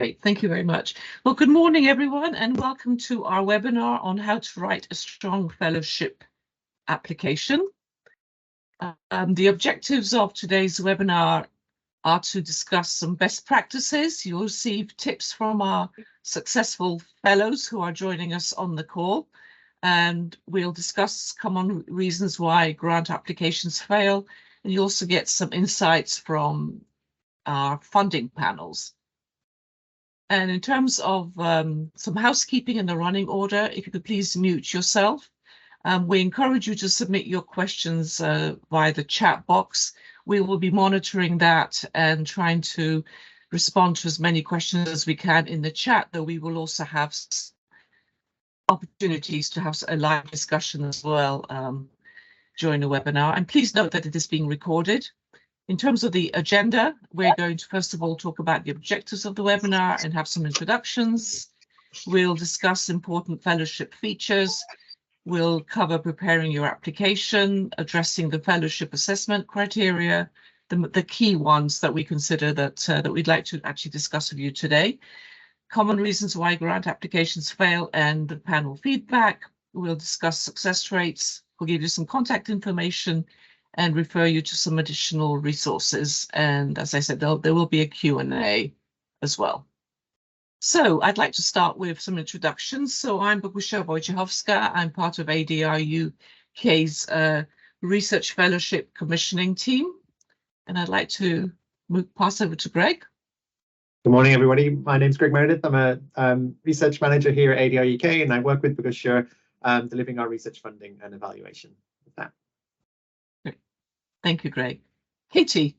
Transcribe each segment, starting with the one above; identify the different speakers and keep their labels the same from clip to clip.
Speaker 1: Great, thank you very much. Well, good morning, everyone, and welcome to our webinar on how to write a strong fellowship application. The objectives of today's webinar are to discuss some best practices. You'll receive tips from our successful fellows who are joining us on the call, and we'll discuss common reasons why grant applications fail, and you also get some insights from our funding panels. And in terms of some housekeeping in the running order, if you could please mute yourself. We encourage you to submit your questions via the chat box. We will be monitoring that and trying to respond to as many questions as we can in the chat, though we will also have opportunities to have a live discussion as well during the webinar. And please note that it is being recorded. In terms of the agenda, we're going to first of all talk about the objectives of the webinar and have some introductions. We'll discuss important fellowship features. We'll cover preparing your application, addressing the fellowship assessment criteria, the key ones that we consider that we'd like to actually discuss with you today. Common reasons why grant applications fail and the panel feedback. We'll discuss success rates. We'll give you some contact information and refer you to some additional resources. And as I said, there will be a Q&A as well. So I'd like to start with some introductions. So I'm Bogusia Wojciechowska. I'm part of ADR UK's Research Fellowship Commissioning team. And I'd like to pass over to Greg.
Speaker 2: Good morning, everybody. My name's Greg Meredith. I'm a research manager here at ADR UK, and I work with Bogusia delivering our research funding and evaluation of that.
Speaker 1: Great. Thank you, Greg. Katie.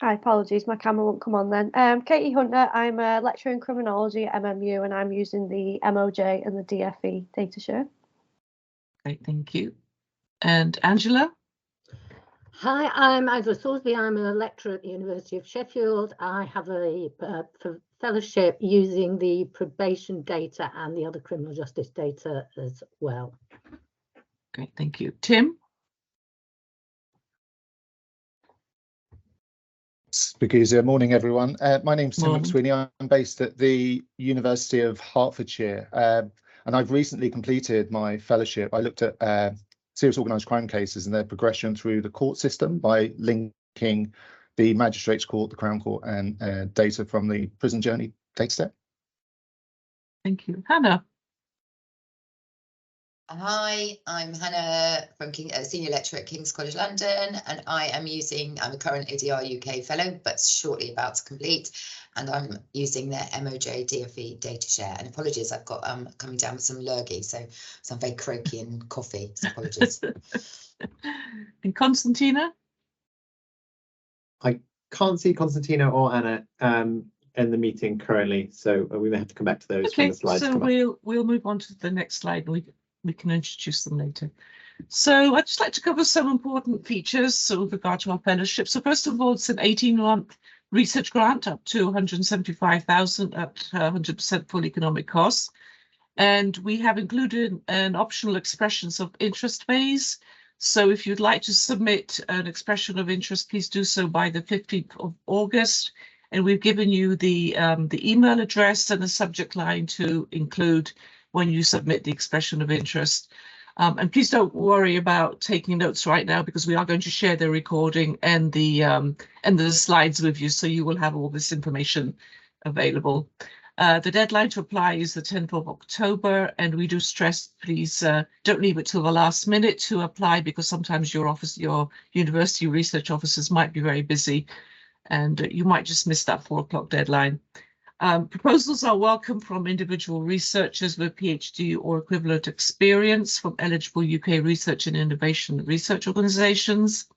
Speaker 3: Hi, apologies, my camera won't come on then. Katie Hunter, I'm a lecturer in criminology at MMU, and I'm using the MOJ and the DFE data share.
Speaker 1: Great, thank you. And Angela?
Speaker 4: Hi, I'm Angela Thorsby. I'm a lecturer at the University of Sheffield. I have a fellowship using the probation data and the other criminal justice data as well.
Speaker 1: Great, thank you. Tim?
Speaker 5: Bogusia, morning everyone. My name's Tim McSweeney. I'm based at the University of Hertfordshire, and I've recently completed my fellowship. I looked at serious organised crime cases and their progression through the court system by linking the Magistrates Court, the Crown Court, and data from the prison journey dataset.
Speaker 1: Thank you. Hannah?
Speaker 6: Hi, I'm Hannah from Senior Lecturer at King's College London, and I'm a current ADR UK fellow, but shortly about to complete, and I'm using their MOJ DFE data share. And apologies, I've got coming down with some lurgy, so I'm very croaky and coffee, so apologies.
Speaker 1: And Constantina?
Speaker 2: I can't see Constantina or Anna in the meeting currently, so we may have to come back to those when the slides come up.
Speaker 1: So we'll move on to the next slide, and we can introduce them later. So I'd just like to cover some important features with regard to our fellowship. So first of all, it's an 18-month research grant up to 175,000 at 100% full economic costs. And we have included an optional expressions of interest phase. So if you'd like to submit an expression of interest, please do so by the 15th of August. And we've given you the email address and the subject line to include when you submit the expression of interest. And please don't worry about taking notes right now, because we are going to share the recording and the slides with you, so you will have all this information available. The deadline to apply is the 10th of October, and we do stress, please don't leave it till the last minute to apply, because sometimes your university research officers might be very busy, and you might just miss that 4 o'clock deadline. Proposals are welcome from individual researchers with PhD or equivalent experience from eligible UK research and innovation research organisations.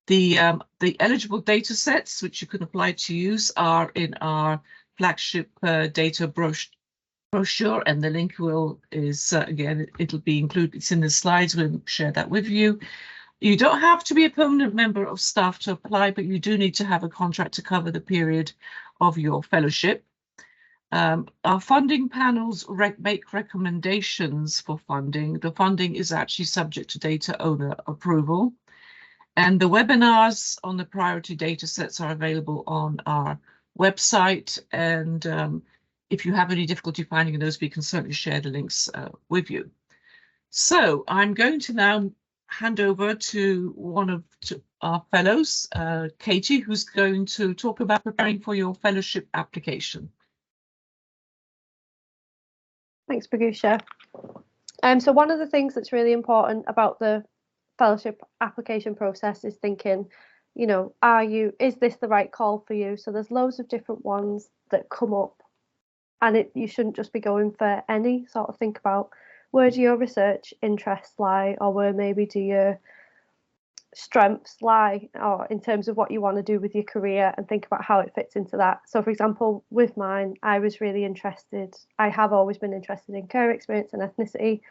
Speaker 1: The eligible data sets which you can apply to use are in our flagship data brochure, and the link again, it'll be included, it's in the slides, we'll share that with you. You don't have to be a permanent member of staff to apply, but you do need to have a contract to cover the period of your fellowship. Our funding panels make recommendations for funding. The funding is actually subject to data owner approval. And the webinars on the priority data sets are available on our website. And if you have any difficulty finding those, we can certainly share the links with you. So I'm going to now hand over to one of our fellows, Katie, who's going to talk about preparing for your fellowship application.
Speaker 3: Thanks, Bagusha. So one of the things that's really important about the fellowship application process is thinking, you know, is this the right call for you? So there's loads of different ones that come up, and you shouldn't just be going for any. Sort of think about, where do your research interests lie, or where maybe do your strengths lie, or in terms of what you want to do with your career, and think about how it fits into that. So for example, with mine, I have always been interested in care experience and ethnicity,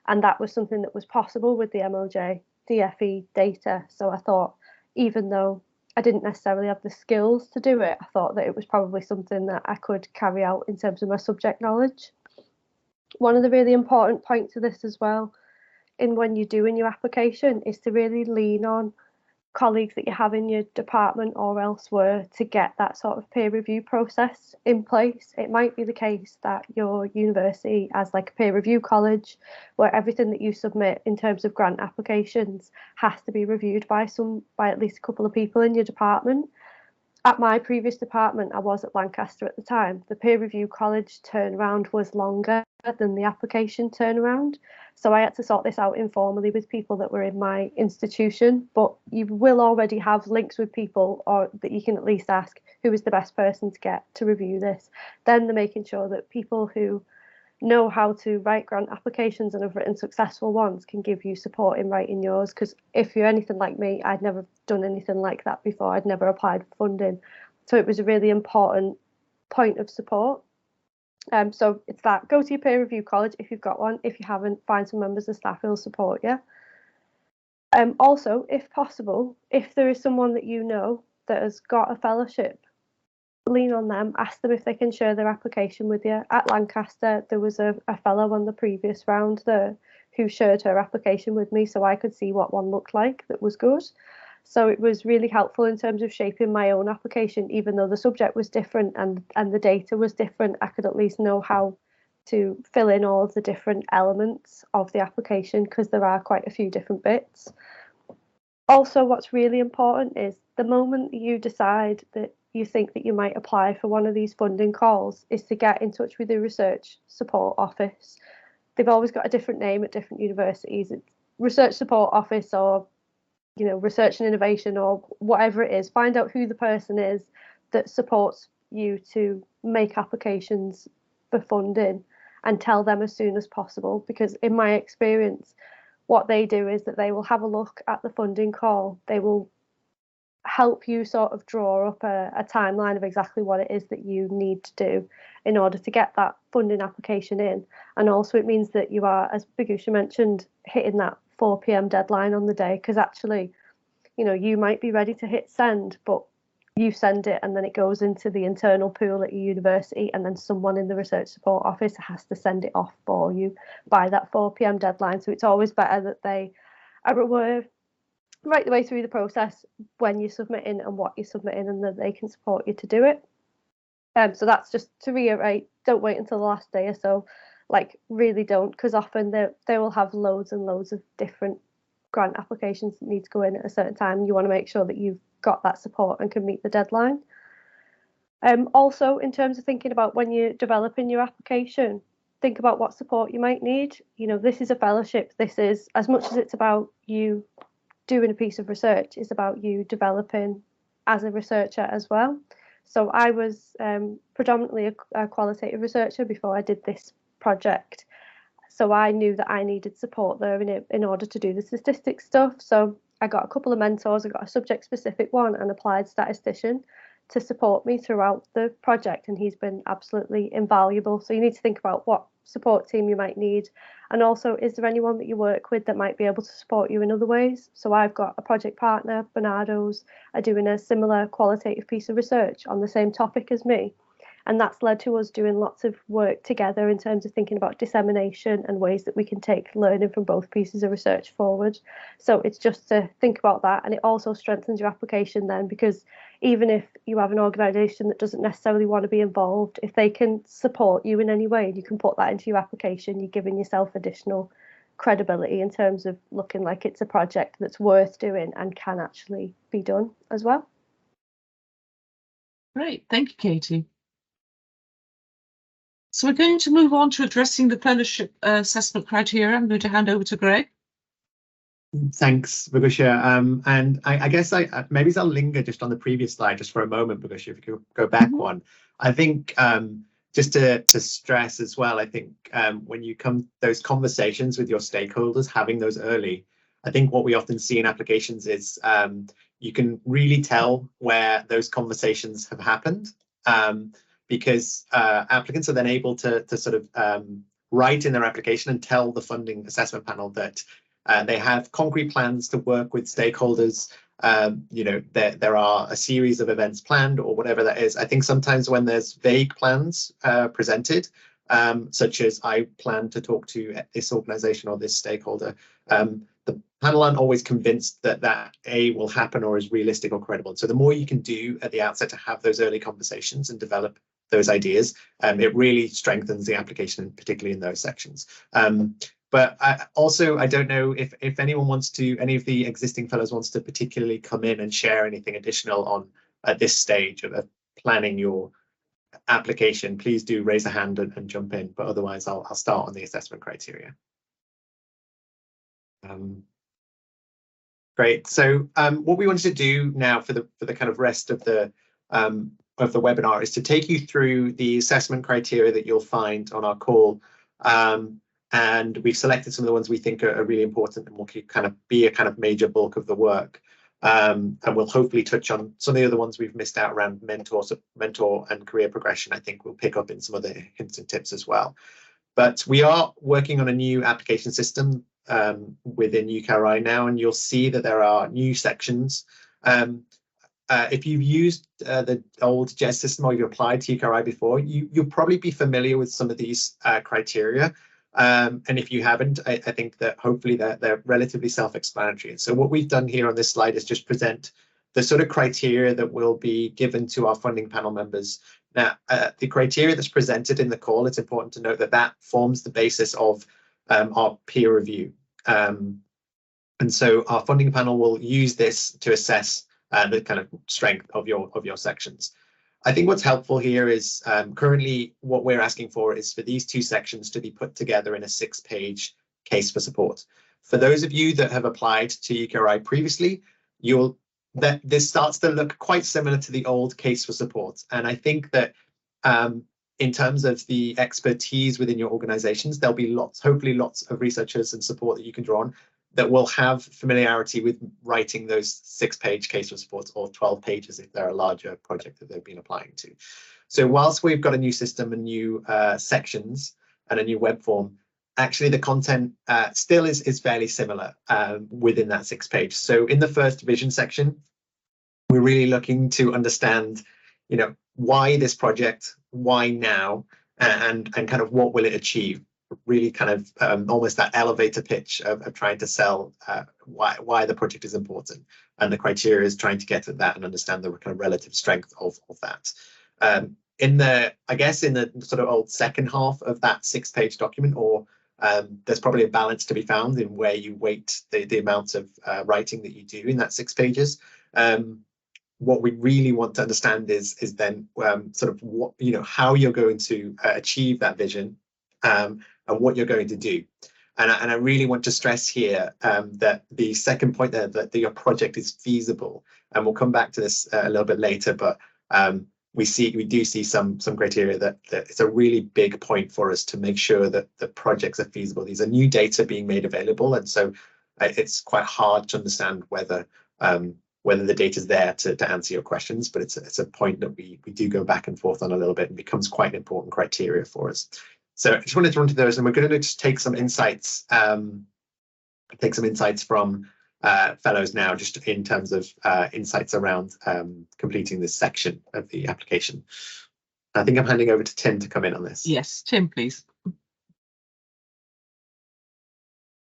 Speaker 3: and that was something that was possible with the MOJ DFE data. So I thought, even though I didn't necessarily have the skills to do it, I thought that it was probably something that I could carry out in terms of my subject knowledge. One of the really important points of this as well, when you're doing your application, is to really lean on colleagues that you have in your department or elsewhere to get that sort of peer review process in place. It might be the case that your university has like a peer review college where everything that you submit in terms of grant applications has to be reviewed by at least a couple of people in your department. At my previous department, I was at Lancaster at the time, the peer review college turnaround was longer than the application turnaround. So I had to sort this out informally with people that were in my institution, but you will already have links with people, or that you can at least ask who is the best person to get to review this. Then they're making sure that people who know how to write grant applications and have written successful ones can give you support in writing yours. Because if you're anything like me, I'd never done anything like that before. I'd never applied for funding. So it was a really important point of support. So it's that, go to your peer review college if you've got one. If you haven't, find some members of staff who'll support you. Also, if possible, if there is someone that you know that has got a fellowship, lean on them, ask them if they can share their application with you. At Lancaster, there was a fellow on the previous round there who shared her application with me, so I could see what one looked like that was good. So it was really helpful in terms of shaping my own application. Even though the subject was different and the data was different, I could at least know how to fill in all of the different elements of the application, because there are quite a few different bits. Also, what's really important is the moment you decide that you think that you might apply for one of these funding calls is to get in touch with the research support office. They've always got a different name at different universities. It's research support office, or research and innovation, or whatever it is. Find out who the person is that supports you to make applications for funding and tell them as soon as possible, because in my experience, what they do is that they will have a look at the funding call. They will help you sort of draw up a timeline of exactly what it is that you need to do in order to get that funding application in. And also it means that you are, as Bagusha mentioned, hitting that 4 p.m. deadline on the day, because actually, you might be ready to hit send, but you send it and then it goes into the internal pool at your university, and then someone in the research support office has to send it off for you by that 4 p.m. deadline. So it's always better that they are aware right the way through the process when you're submitting and what you're submitting, and that they can support you to do it. So that's just to reiterate, don't wait until the last day or so. Really don't, because often they will have loads and loads of different grant applications that need to go in at a certain time. You want to make sure that you've got that support and can meet the deadline. Also, in terms of thinking about when you're developing your application, think about what support you might need. This is a fellowship. This is, as much as it's about you doing a piece of research, is about you developing as a researcher as well. So I was predominantly a qualitative researcher before I did this project. So I knew that I needed support there in order to do the statistics stuff. So I got a couple of mentors. I got a subject specific one, an applied statistician, to support me throughout the project, and he's been absolutely invaluable. So you need to think about what support team you might need, and also, is there anyone that you work with that might be able to support you in other ways? So I've got a project partner, Bernardo's, are doing a similar qualitative piece of research on the same topic as me, And that's led to us doing lots of work together in terms of thinking about dissemination and ways that we can take learning from both pieces of research forward. So it's just to think about that, and it also strengthens your application then, because even if you have an organisation that doesn't necessarily want to be involved, if they can support you in any way and you can put that into your application, you're giving yourself additional credibility in terms of looking like it's a project that's worth doing and can actually be done as well.
Speaker 1: Great, thank you, Katie. So we're going to move on to addressing the fellowship assessment criteria. I'm going to hand over to Greg.
Speaker 2: Thanks, Vigusha. And I guess maybe I'll linger just on the previous slide just for a moment, Vigusha, if you could go back one. I think just to stress as well, I think when you come those conversations with your stakeholders, having those early, I think what we often see in applications is you can really tell where those conversations have happened. Because applicants are then able to sort of write in their application and tell the funding assessment panel that they have concrete plans to work with stakeholders. You know, there are a series of events planned or whatever that is. I think sometimes when there's vague plans presented, such as I plan to talk to this organization or this stakeholder, the panel aren't always convinced that that A, will happen or is realistic or credible. So the more you can do at the outset to have those early conversations and develop those ideas, it really strengthens the application, particularly in those sections. But I don't know if anyone wants to, any of the existing fellows wants to particularly come in and share anything additional on at this stage of planning your application. Please do raise a hand and jump in, but otherwise I'll start on the assessment criteria. Great. So what we wanted to do now for the kind of rest of the webinar is to take you through the assessment criteria that you'll find on our call. And we've selected some of the ones we think are really important and will kind of be a kind of major bulk of the work. And we'll hopefully touch on some of the other ones we've missed out around mentor and career progression. I think we'll pick up in some of the hints and tips as well. But we are working on a new application system within UKRI now, and you'll see that there are new sections. If you've used the old JES system or you've applied to UKRI before, you'll probably be familiar with some of these criteria. And if you haven't, I think that hopefully they're relatively self-explanatory. And so what we've done here on this slide is just present the sort of criteria that will be given to our funding panel members. Now, the criteria that's presented in the call, it's important to note that that forms the basis of our peer review. And so our funding panel will use this to assess the kind of strength of your sections. I think what's helpful here is currently what we're asking for is for these two sections to be put together in a 6-page case for support. For those of you that have applied to UKRI previously, this starts to look quite similar to the old case for support. And I think that in terms of the expertise within your organizations, there'll be hopefully lots of researchers and support that you can draw on that will have familiarity with writing those 6-page case for support, or 12 pages if they're a larger project that they've been applying to. So whilst we've got a new system and new sections and a new web form, actually the content still is fairly similar within that 6-page. So in the first division section, we're really looking to understand, you know, why this project, why now, and kind of what will it achieve. Really kind of almost that elevator pitch of trying to sell why the project is important, and the criteria is trying to get at that and understand the kind of relative strength of that. In the sort of old second half of that 6-page document, or there's probably a balance to be found in where you weight the amount of writing that you do in that 6 pages. What we really want to understand is then sort of what, you know, how you're going to achieve that vision. And what you're going to do. And I really want to stress here that the second point there, that your project is feasible. And we'll come back to this a little bit later, but we do see some criteria that it's a really big point for us to make sure that the projects are feasible. These are new data being made available, and so it's quite hard to understand whether the data is there to answer your questions, but it's a point that we do go back and forth on a little bit, and becomes quite an important criteria for us. So I just wanted to run to those, and we're going to just take some insights from fellows now, just in terms of insights around completing this section of the application. I think I'm handing over to Tim to come in on this.
Speaker 1: Yes, Tim, please.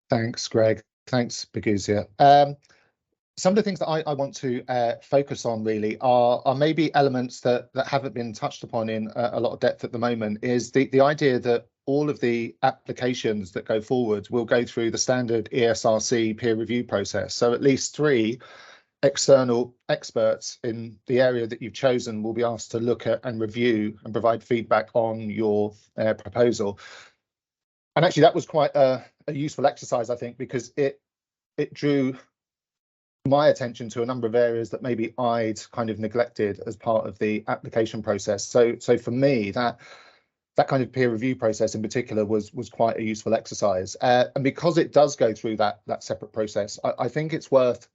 Speaker 5: Thanks, Greg. Thanks, Biguzia. Some of the things that I want to focus on really are maybe elements that haven't been touched upon in a lot of depth at the moment, is the idea that all of the applications that go forward will go through the standard ESRC peer review process. So at least 3 external experts in the area that you've chosen will be asked to look at and review and provide feedback on your proposal. And actually that was quite a useful exercise, I think, because it drew my attention to a number of areas that maybe I'd kind of neglected as part of the application process. So for me, that kind of peer review process in particular was quite a useful exercise. And because it does go through that separate process, I think it's worth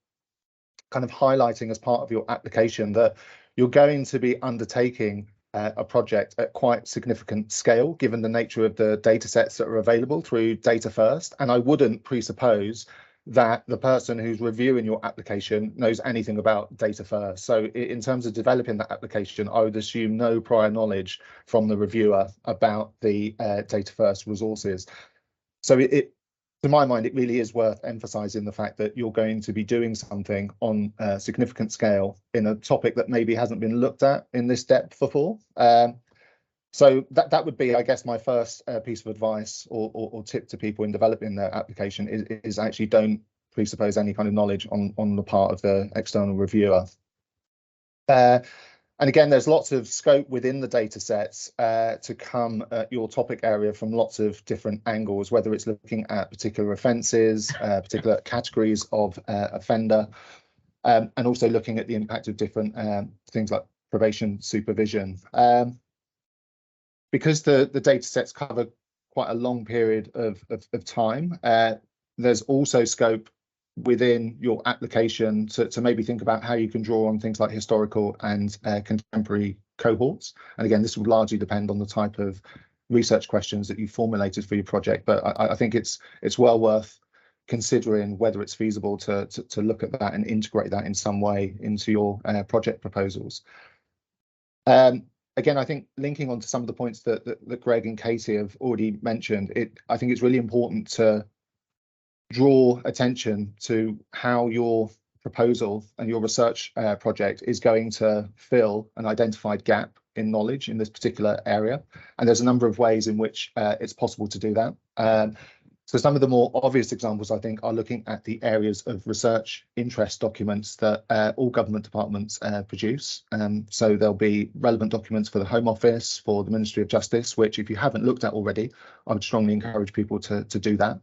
Speaker 5: kind of highlighting as part of your application that you're going to be undertaking a project at quite significant scale, given the nature of the data sets that are available through Data First. And I wouldn't presuppose that the person who's reviewing your application knows anything about Data First. So in terms of developing that application, I would assume no prior knowledge from the reviewer about the Data First resources. So to my mind, it really is worth emphasising the fact that you're going to be doing something on a significant scale in a topic that maybe hasn't been looked at in this depth before. So that would be, I guess, my first piece of advice or tip to people in developing their application is actually don't presuppose any kind of knowledge on the part of the external reviewer. And again, there's lots of scope within the data sets to come at your topic area from lots of different angles, whether it's looking at particular offences, particular categories of offender, and also looking at the impact of different things like probation supervision. Because the data sets cover quite a long period of time, there's also scope within your application to maybe think about how you can draw on things like historical and contemporary cohorts. And again, this will largely depend on the type of research questions that you formulated for your project, but I think it's well worth considering whether it's feasible to look at that and integrate that in some way into your project proposals. Again, I think linking on to some of the points that Greg and Katie have already mentioned, I think it's really important to draw attention to how your proposal and your research project is going to fill an identified gap in knowledge in this particular area. And there's a number of ways in which it's possible to do that. So some of the more obvious examples, I think, are looking at the areas of research interest documents that all government departments produce. So there'll be relevant documents for the Home Office, for the Ministry of Justice, which if you haven't looked at already, I would strongly encourage people to do that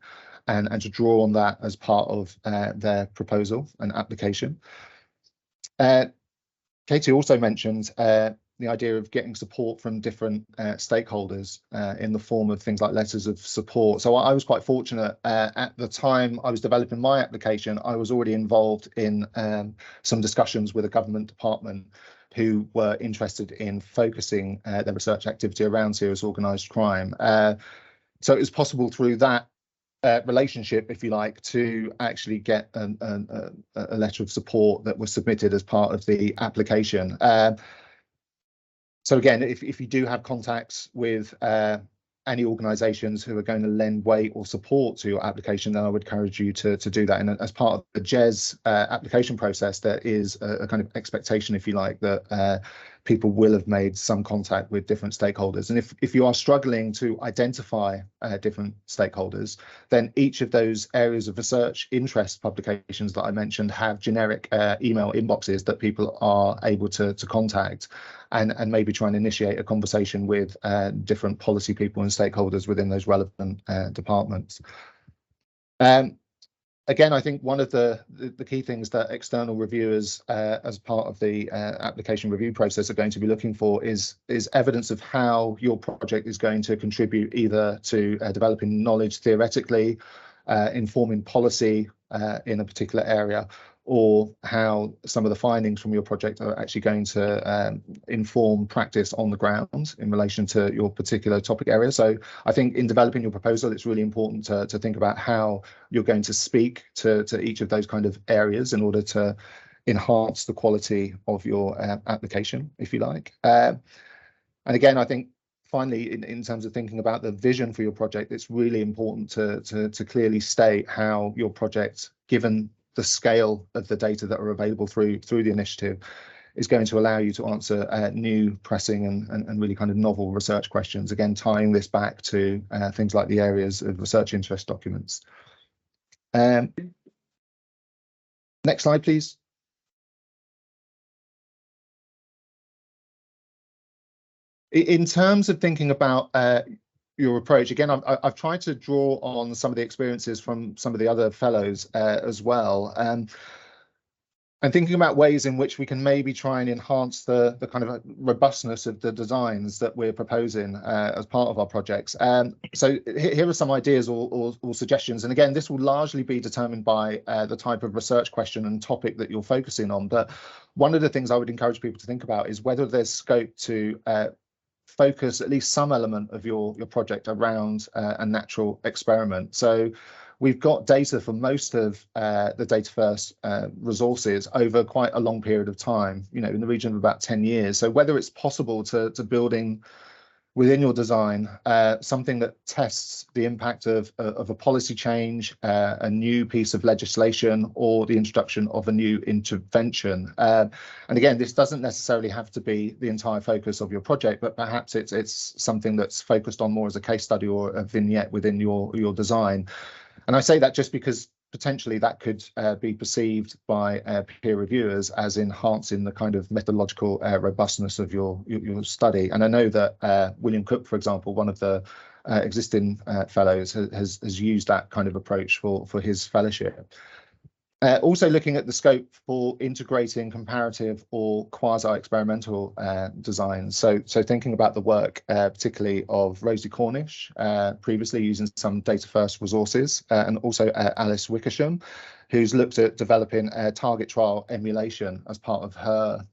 Speaker 5: and to draw on that as part of their proposal and application. Katie also mentioned the idea of getting support from different stakeholders in the form of things like letters of support. So I was quite fortunate at the time I was developing my application, I was already involved in some discussions with a government department who were interested in focusing their research activity around serious organised crime. So it was possible through that relationship, if you like, to actually get a letter of support that was submitted as part of the application. So again, if you do have contacts with any organisations who are going to lend weight or support to your application, then I would encourage you to do that. And as part of the JES application process, there is a kind of expectation, if you like, that people will have made some contact with different stakeholders. And if you are struggling to identify different stakeholders, then each of those areas of research interest publications that I mentioned have generic email inboxes that people are able to contact and maybe try and initiate a conversation with different policy people and stakeholders within those relevant departments. Again, I think one of the key things that external reviewers as part of the application review process are going to be looking for is evidence of how your project is going to contribute either to developing knowledge theoretically, informing policy in a particular area, or how some of the findings from your project are actually going to inform practice on the ground in relation to your particular topic area. So I think in developing your proposal, it's really important to think about how you're going to speak to each of those kind of areas in order to enhance the quality of your application, if you like. And again, I think finally, in terms of thinking about the vision for your project, it's really important to clearly state how your project, given the scale of the data that are available through the initiative, is going to allow you to answer new, pressing and really kind of novel research questions. Again, tying this back to things like the areas of research interest documents. Next slide, please. In terms of thinking about your approach, again, I've tried to draw on some of the experiences from some of the other fellows as well. And thinking about ways in which we can maybe try and enhance the kind of robustness of the designs that we're proposing as part of our projects. So here are some ideas or suggestions. And again, this will largely be determined by the type of research question and topic that you're focusing on. But one of the things I would encourage people to think about is whether there's scope to focus at least some element of your project around a natural experiment. So we've got data for most of the data first resources over quite a long period of time, you know, in the region of about 10 years. So whether it's possible to building within your design something that tests the impact of a policy change, a new piece of legislation, or the introduction of a new intervention. And again, this doesn't necessarily have to be the entire focus of your project, but perhaps it's something that's focused on more as a case study or a vignette within your design. And I say that just because potentially that could be perceived by peer reviewers as enhancing the kind of methodological robustness of your study. And I know that William Cook, for example, one of the existing fellows, has used that kind of approach for his fellowship. Also looking at the scope for integrating comparative or quasi-experimental designs. So thinking about the work particularly of Rosie Cornish, previously using some data first resources, and also Alice Wickersham, who's looked at developing a target trial emulation as part of her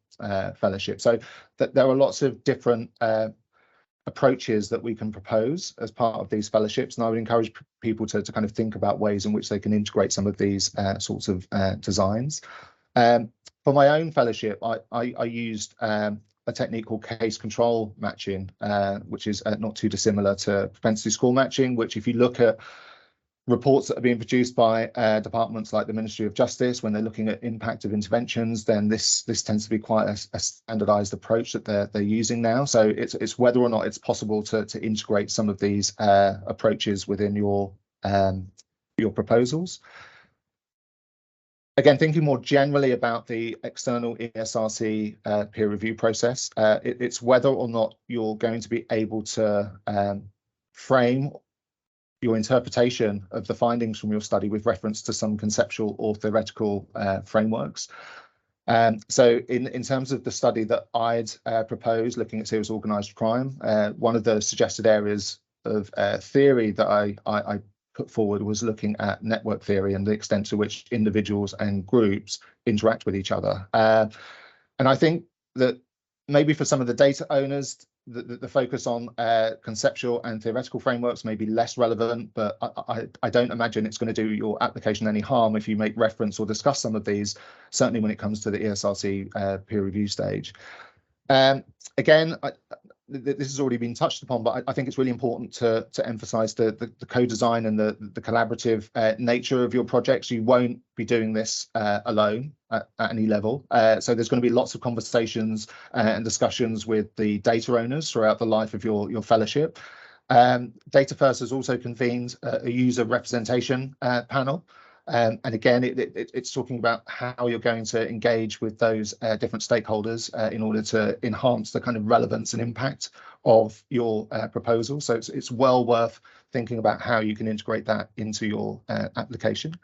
Speaker 5: fellowship. So that there are lots of different approaches that we can propose as part of these fellowships, and I would encourage people to kind of think about ways in which they can integrate some of these sorts of designs. For my own fellowship, I used a technique called case control matching, which is not too dissimilar to propensity score matching, which if you look at reports that are being produced by departments like the Ministry of Justice when they're looking at impact of interventions, then this tends to be quite a standardized approach that they're using now. So it's whether or not it's possible to integrate some of these approaches within your proposals. Again, thinking more generally about the external ESRC peer review process, it's whether or not you're going to be able to frame your interpretation of the findings from your study with reference to some conceptual or theoretical frameworks. So in terms of the study that I'd proposed, looking at serious organised crime, one of the suggested areas of theory that I put forward was looking at network theory and the extent to which individuals and groups interact with each other. And I think that maybe for some of the data owners, the focus on conceptual and theoretical frameworks may be less relevant, but I don't imagine it's going to do your application any harm if you make reference or discuss some of these, certainly when it comes to the ESRC peer review stage. Again, this has already been touched upon, but I think it's really important to emphasize the co-design and the collaborative nature of your projects. You won't be doing this alone at any level. So there's going to be lots of conversations and discussions with the data owners throughout the life of your fellowship. Data First has also convened a user representation panel. And again, it's talking about how you're going to engage with those different stakeholders in order to enhance the kind of relevance and impact of your proposal. So it's well worth thinking about how you can integrate that into your application.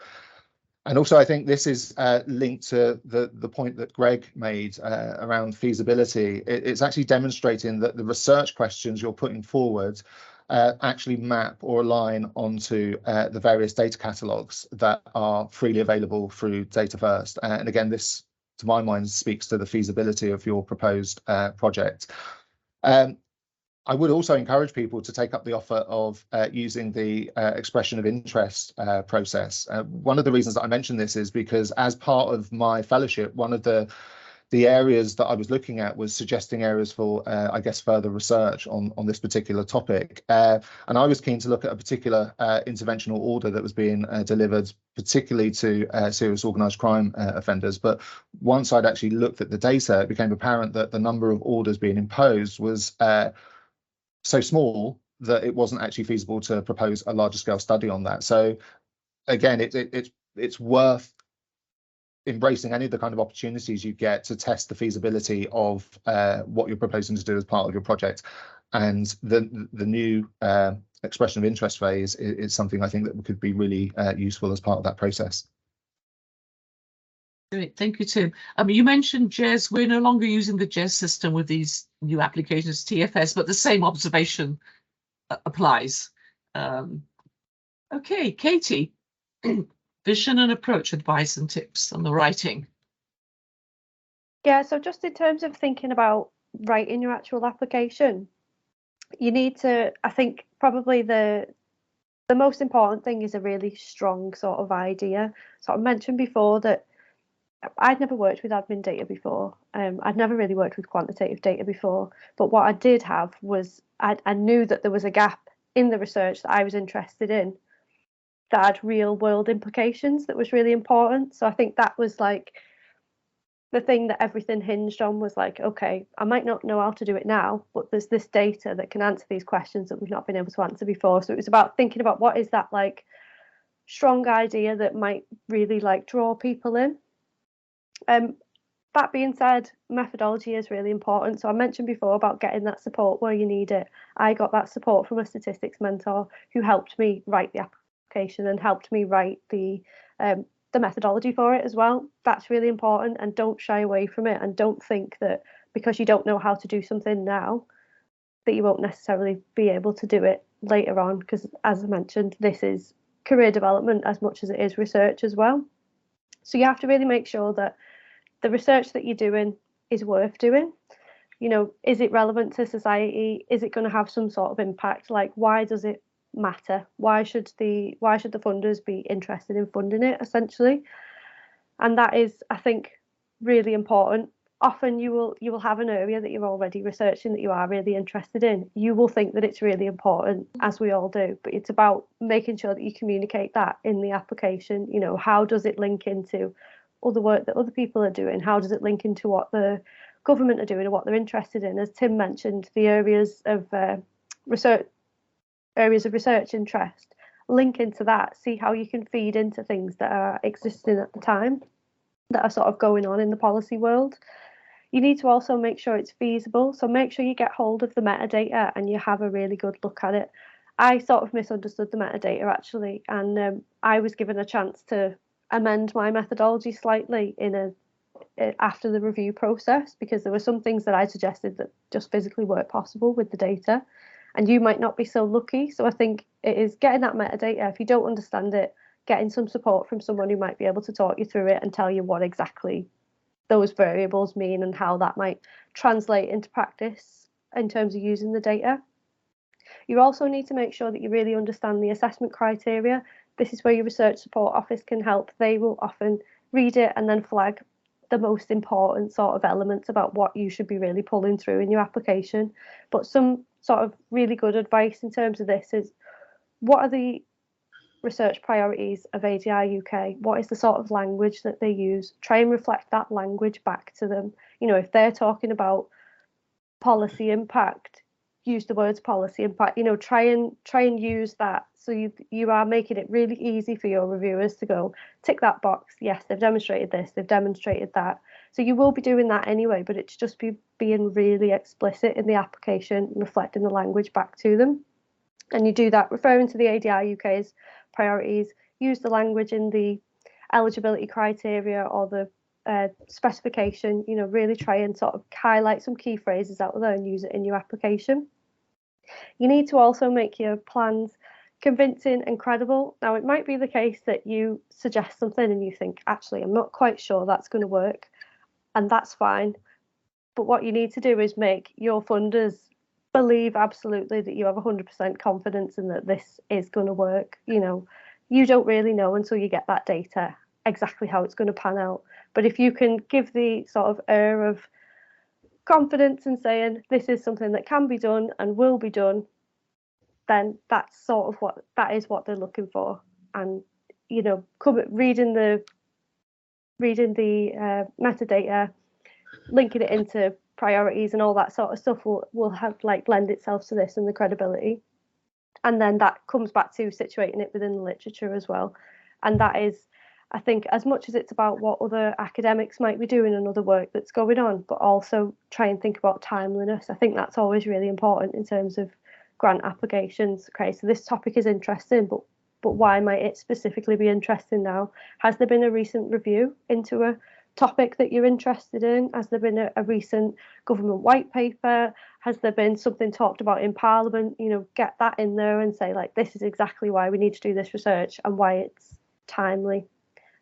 Speaker 5: And also, I think this is linked to the point that Greg made around feasibility. It's actually demonstrating that the research questions you're putting forward actually map or align onto the various data catalogues that are freely available through Data First. And again, this, to my mind, speaks to the feasibility of your proposed project. I would also encourage people to take up the offer of using the expression of interest process. One of the reasons that I mention this is because as part of my fellowship, one of the the areas that I was looking at was suggesting areas for, I guess, further research on this particular topic. And I was keen to look at a particular interventional order that was being delivered, particularly to serious organised crime offenders. But once I'd actually looked at the data, it became apparent that the number of orders being imposed was so small that it wasn't actually feasible to propose a larger scale study on that. So again, it's worth embracing any of the kind of opportunities you get to test the feasibility of what you're proposing to do as part of your project. And the new expression of interest phase is something I think that could be really useful as part of that process.
Speaker 1: Great, thank you, Tim. You mentioned JES. We're no longer using the JES system with these new applications, TFS, but the same observation applies. Okay, Katie. Vision and approach advice and tips on the writing.
Speaker 3: Yeah, so just in terms of thinking about writing your actual application, you need to, I think probably the most important thing is a really strong sort of idea. So I mentioned before that I'd never worked with admin data before. I'd never really worked with quantitative data before, but what I did have was I knew that there was a gap in the research that I was interested in that had real world implications that was really important. So I think that was like the thing that everything hinged on, was like, okay, I might not know how to do it now, but there's this data that can answer these questions that we've not been able to answer before. So it was about thinking about what is that like strong idea that might really like draw people in. That being said, methodology is really important. So I mentioned before about getting that support where you need it. I got that support from a statistics mentor who helped me write the application and helped me write the methodology for it as well. That's really important, and don't shy away from it, and don't think that because you don't know how to do something now that you won't necessarily be able to do it later on, because as I mentioned, this is career development as much as it is research as well. So you have to really make sure that the research that you're doing is worth doing. You know, is it relevant to society? Is it going to have some sort of impact? Like, why does it matter? Why should the funders be interested in funding it, essentially? And that is, I think, really important. Often you will have an area that you're already researching that you are really interested in. You will think that it's really important, as we all do, but it's about making sure that you communicate that in the application. You know, how does it link into other work that other people are doing? How does it link into what the government are doing and what they're interested in? As Tim mentioned, the areas of research interest, link into that, see how you can feed into things that are existing at the time, that are sort of going on in the policy world. You need to also make sure it's feasible. So make sure you get hold of the metadata and you have a really good look at it. I sort of misunderstood the metadata actually, and I was given a chance to amend my methodology slightly after the review process, because there were some things that I suggested that just physically weren't possible with the data, and you might not be so lucky. So I think it is getting that metadata. If you don't understand it, getting some support from someone who might be able to talk you through it and tell you what exactly those variables mean and how that might translate into practice in terms of using the data. You also need to make sure that you really understand the assessment criteria. This is where your research support office can help. They will often read it and then flag the most important sort of elements about what you should be really pulling through in your application. But some sort of really good advice in terms of this is, what are the research priorities of ADR UK? What is the sort of language that they use? Try and reflect that language back to them. You know, if they're talking about policy impact, use the words policy impact. You know, try and use that, so you are making it really easy for your reviewers to go tick that box. Yes, they've demonstrated this, they've demonstrated that. So you will be doing that anyway, but it's just being really explicit in the application, reflecting the language back to them. And you do that referring to the ADR UK's priorities. Use the language in the eligibility criteria or the specification. You know, really try and sort of highlight some key phrases out there and use it in your application. You need to also make your plans convincing and credible. Now, it might be the case that you suggest something and you think, actually, I'm not quite sure that's going to work, and that's fine. But what you need to do is make your funders believe absolutely that you have 100% confidence in that this is going to work. You know, you don't really know until you get that data exactly how it's going to pan out. But if you can give the sort of air of confidence and saying this is something that can be done and will be done, then that's sort of what they're looking for. And you know, reading the metadata, linking it into priorities and all that sort of stuff will have like lend itself to this and the credibility. And then that comes back to situating it within the literature as well. And that is, I think, as much as it's about what other academics might be doing and other work that's going on, but also try and think about timeliness. I think that's always really important in terms of grant applications. Okay, so this topic is interesting, but why might it specifically be interesting now? Has there been a recent review into a topic that you're interested in? Has there been a recent government white paper? Has there been something talked about in Parliament? You know, get that in there and say, like, this is exactly why we need to do this research and why it's timely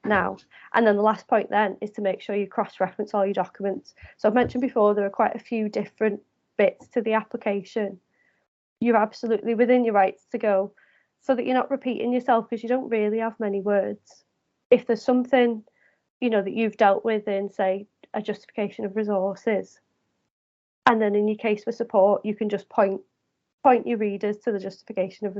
Speaker 3: now. And then the last point then is to make sure you cross-reference all your documents. So I've mentioned before, there are quite a few different bits to the application. You're absolutely within your rights to go, so that you're not repeating yourself, because you don't really have many words. If there's something, you know, that you've dealt with in, say, a justification of resources, and then in your case for support, you can just point your readers to the justification of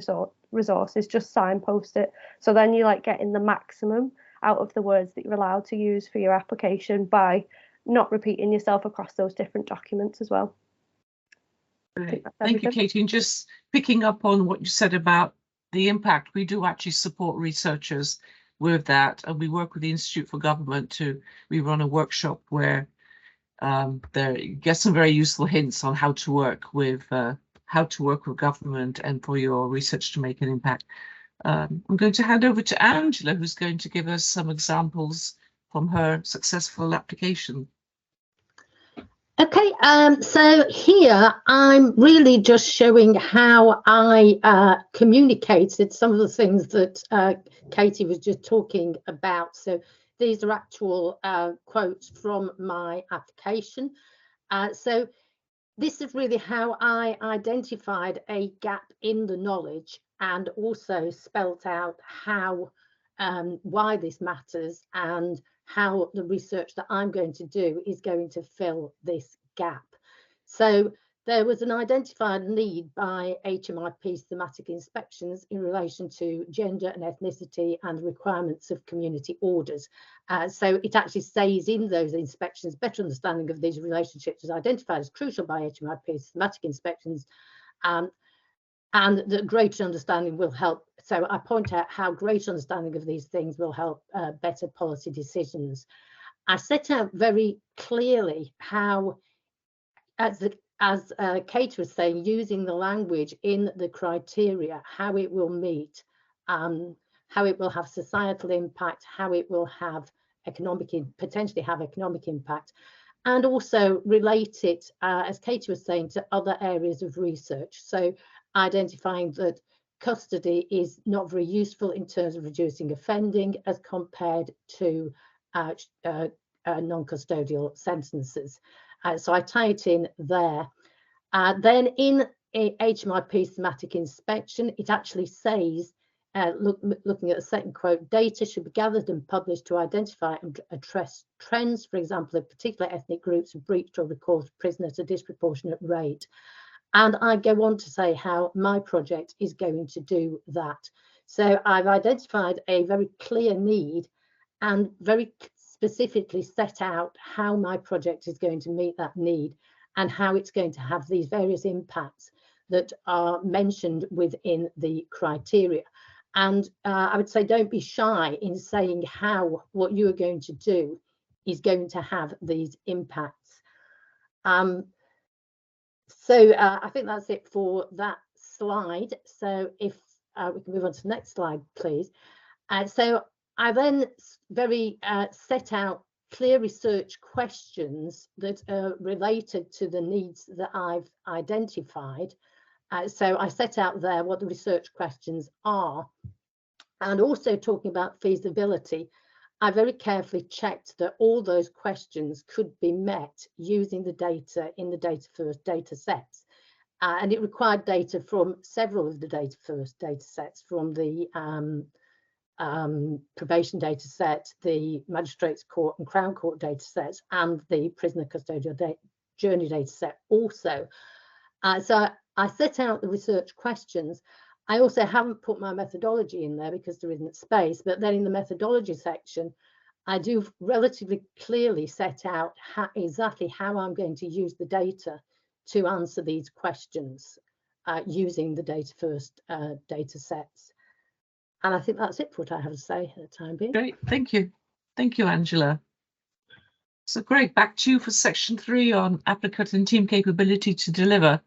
Speaker 3: resources, just signpost it. So then you're like getting the maximum out of the words that you're allowed to use for your application by not repeating yourself across those different documents as well.
Speaker 1: Right. Thank you, Katie. And just picking up on what you said about the impact, we do actually support researchers with that, and we work with the Institute for Government we run a workshop where there get some very useful hints on how to work with government and for your research to make an impact. I'm going to hand over to Angela, who's going to give us some examples from her successful application.
Speaker 4: Okay, so here I'm really just showing how I communicated some of the things that Katie was just talking about. So these are actual quotes from my application. So this is really how I identified a gap in the knowledge and also spelt out how why this matters and how the research that I'm going to do is going to fill this gap. So there was an identified need by HMIP's thematic inspections in relation to gender and ethnicity and the requirements of community orders. So it actually says in those inspections, better understanding of these relationships is identified as crucial by HMIP's thematic inspections, and the greater understanding will help. So I point out how greater understanding of these things will help better policy decisions. I set out very clearly how, as Kate was saying, using the language in the criteria, how it will meet, how it will have societal impact, how it will have potentially have economic impact, and also relate it, as Kate was saying, to other areas of research. So identifying that custody is not very useful in terms of reducing offending as compared to non-custodial sentences. So I tie it in there. Then in HMIP's thematic inspection, it actually says, looking at the second quote, data should be gathered and published to identify and address trends, for example, if particular ethnic groups have breached or recalled prisoners at a disproportionate rate. And I go on to say how my project is going to do that. So I've identified a very clear need and very specifically set out how my project is going to meet that need and how it's going to have these various impacts that are mentioned within the criteria. And I would say don't be shy in saying how what you are going to do is going to have these impacts. So I think that's it for that slide. So if we can move on to the next slide, please. So I then very set out clear research questions that are related to the needs that I've identified. So I set out there what the research questions are, and also talking about feasibility. I very carefully checked that all those questions could be met using the data in the data first data sets. And it required data from several of the data first data sets from the probation data set, the magistrates court and Crown Court data sets, and the prisoner custodial journey data set also. So I set out the research questions. I also haven't put my methodology in there because there isn't space, but then in the methodology section, I do relatively clearly set out exactly how I'm going to use the data to answer these questions using the data first data sets. And I think that's it for what I have to say at the time being.
Speaker 1: Great, thank you. Thank you, Angela. So Greg, back to you for section 3 on applicant and team capability to deliver.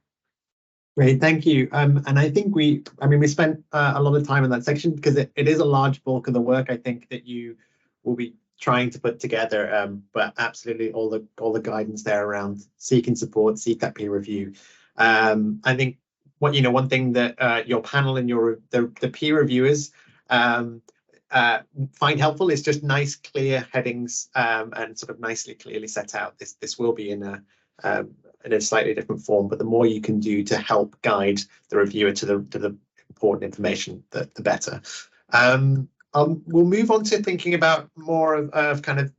Speaker 2: Great, thank you. And I think we spent a lot of time in that section because it is a large bulk of the work I think that you will be trying to put together. But absolutely all the guidance there around seek and support, seek that peer review. I think one thing that your panel and the peer reviewers find helpful is just nice, clear headings and sort of clearly set out. This will be in a slightly different form, but the more you can do to help guide the reviewer to the important information, the better. We'll move on to thinking about more of kind of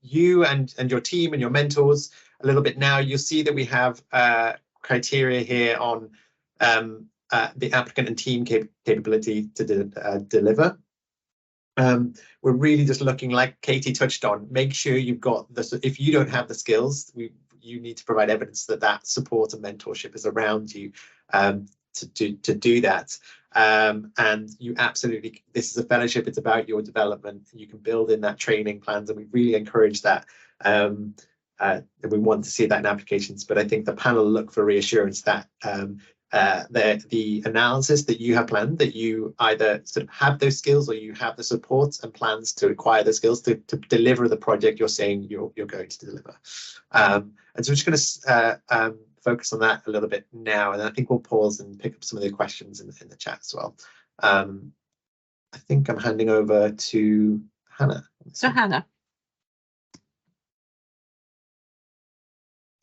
Speaker 2: you and your team and your mentors a little bit now. You'll see that we have criteria here on the applicant and team capability to deliver. We're really just looking, like Katie touched on, make sure you've got if you don't have the skills, you need to provide evidence that support and mentorship is around you to do that. And you absolutely, this is a fellowship, it's about your development. You can build in that training plans, and we really encourage that. And we want to see that in applications, but I think the panel look for reassurance that the analysis that you have planned, that you either sort of have those skills or you have the support and plans to acquire the skills to deliver the project you're saying you're going to deliver. And so we're just going to focus on that a little bit now, and I think we'll pause and pick up some of the questions in the chat as well. I think I'm handing over to Hannah.
Speaker 1: So Hannah.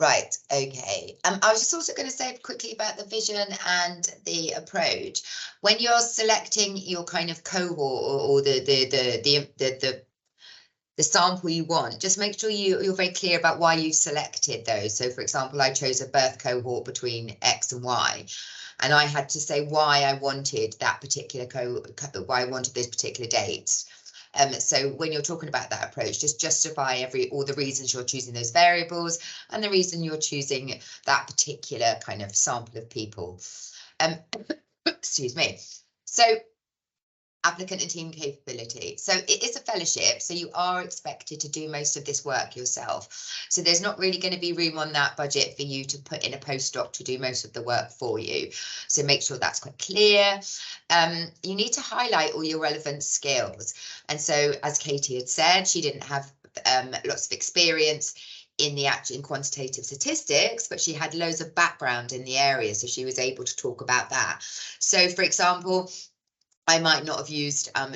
Speaker 6: Right, okay. I was just also going to say quickly about the vision and the approach. When you're selecting your kind of cohort or the sample you want, just make sure you're very clear about why you selected those. So for example, I chose a birth cohort between X and Y, and I had to say why I wanted that particular why I wanted those particular dates. So when you're talking about that approach, just justify all the reasons you're choosing those variables and the reason you're choosing that particular kind of sample of people. Excuse me. So applicant and team capability. So it is a fellowship, so you are expected to do most of this work yourself. So there's not really going to be room on that budget for you to put in a postdoc to do most of the work for you. So make sure that's quite clear. You need to highlight all your relevant skills. And so, as Katie had said, she didn't have lots of experience in quantitative statistics, but she had loads of background in the area, so she was able to talk about that. So for example, I might not have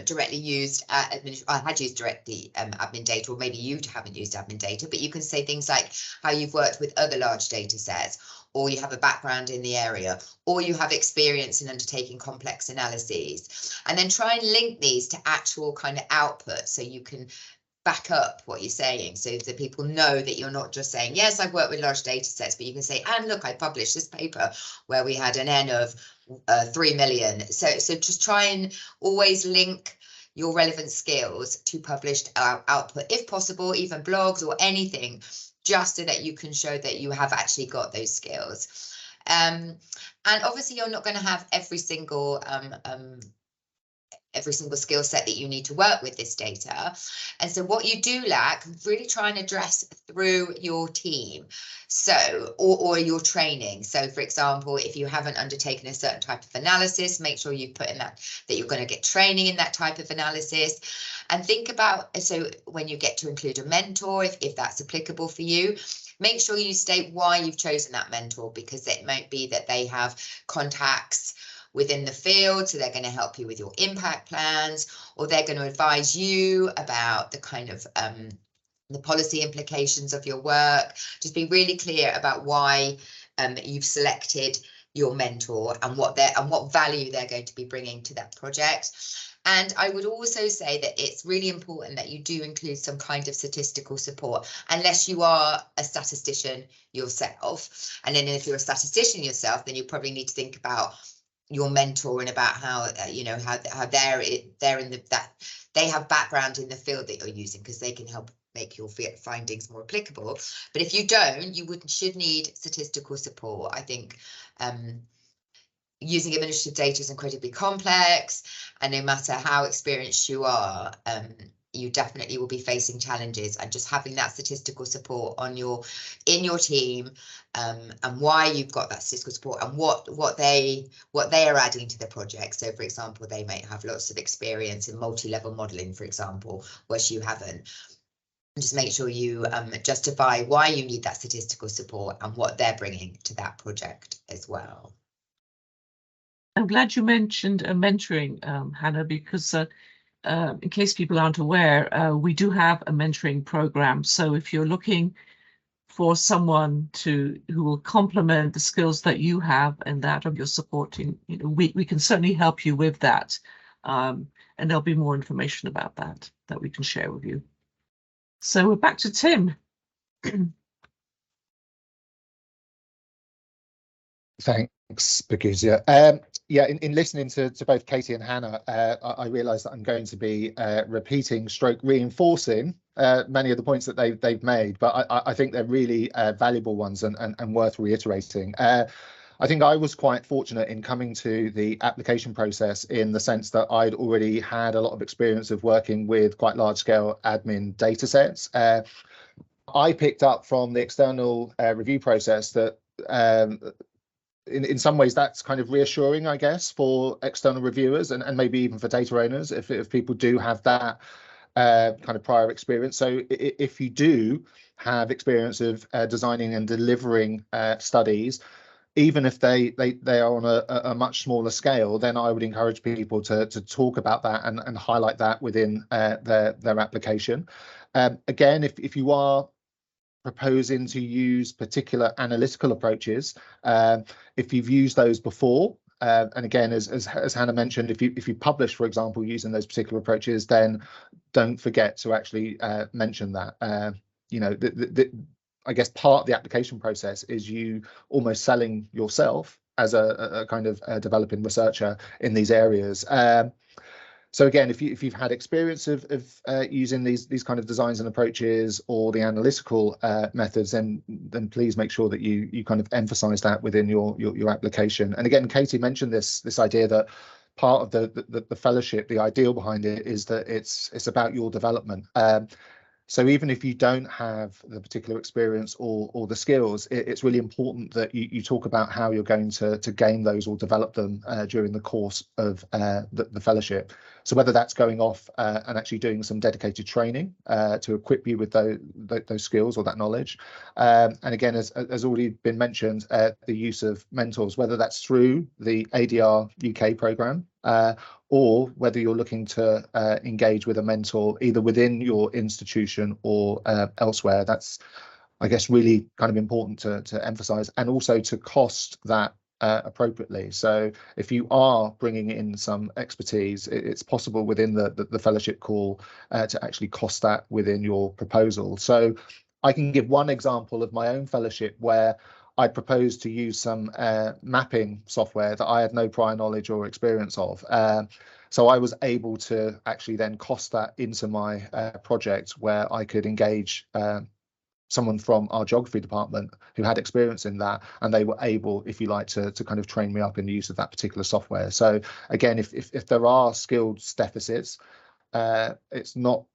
Speaker 6: directly used admin data, or maybe you haven't used admin data, but you can say things like how you've worked with other large data sets, or you have a background in the area, or you have experience in undertaking complex analyses, and then try and link these to actual kind of output so you can back up what you're saying, so that people know that you're not just saying, yes, I've worked with large data sets, but you can say, and look, I published this paper where we had an N of 3 million. So just try and always link your relevant skills to published output, if possible, even blogs or anything, just so that you can show that you have actually got those skills. And obviously you're not going to have every single skill set that you need to work with this data. And so what you do lack, really try and address through your team, so or your training. So for example, if you haven't undertaken a certain type of analysis, make sure you put in that you're going to get training in that type of analysis. And think about, so when you get to include a mentor, if that's applicable for you, make sure you state why you've chosen that mentor, because it might be that they have contacts within the field, so they're going to help you with your impact plans, or they're going to advise you about the kind of the policy implications of your work. Just be really clear about why you've selected your mentor and what value they're going to be bringing to that project. And I would also say that it's really important that you do include some kind of statistical support, unless you are a statistician yourself. And then if you're a statistician yourself, then you probably need to think about your mentor and about how how they're in that they have background in the field that you're using, because they can help make your findings more applicable. But if you don't, you should need statistical support. I think using administrative data is incredibly complex, and no matter how experienced you are, you definitely will be facing challenges, and just having that statistical support in your team, and why you've got that statistical support, and what they are adding to the project. So for example, they may have lots of experience in multi-level modeling, for example, whereas you haven't. Just make sure you justify why you need that statistical support and what they're bringing to that project as well.
Speaker 1: I'm glad you mentioned mentoring, Hannah, because in case people aren't aware, we do have a mentoring program. So if you're looking for someone who will complement the skills that you have and that of your supporting, we can certainly help you with that. And there'll be more information about that we can share with you. So we're back to Tim.
Speaker 5: Thanks, Bagusia. Yeah, in listening to both Katie and Hannah, I realised that I'm going to be repeating / reinforcing many of the points that they've made, but I think they're really valuable ones and worth reiterating. I think I was quite fortunate in coming to the application process in the sense that I'd already had a lot of experience of working with quite large-scale admin data sets. I picked up from the external review process that in some ways that's kind of reassuring, I guess, for external reviewers and maybe even for data owners if people do have that kind of prior experience. So if you do have experience of designing and delivering studies, even if they are on a much smaller scale, then I would encourage people to talk about that and highlight that within their application. Again, if you are proposing to use particular analytical approaches, if you've used those before, and again, as Hannah mentioned, if you publish, for example, using those particular approaches, then don't forget to actually mention that. I guess part of the application process is you almost selling yourself as a kind of developing researcher in these areas. So again, if you've had experience of using these kind of designs and approaches or the analytical methods, then please make sure that you kind of emphasize that within your application. And again, Katie mentioned this idea that part of the fellowship, the ideal behind it is that it's about your development. So even if you don't have the particular experience or the skills, it's really important that you talk about how you're going to gain those or develop them during the course of the fellowship. So whether that's going off and actually doing some dedicated training to equip you with those skills or that knowledge. And again, as already been mentioned, the use of mentors, whether that's through the ADR UK programme, or whether you're looking to engage with a mentor either within your institution or elsewhere. That's, I guess, really kind of important to emphasize, and also to cost that appropriately. So if you are bringing in some expertise, it's possible within the fellowship call to actually cost that within your proposal. So I can give one example of my own fellowship where I proposed to use some mapping software that I had no prior knowledge or experience of. So I was able to actually then cost that into my project, where I could engage someone from our geography department who had experience in that, and they were able, if you like, to kind of train me up in the use of that particular software. So again, if there are skills deficits, it's not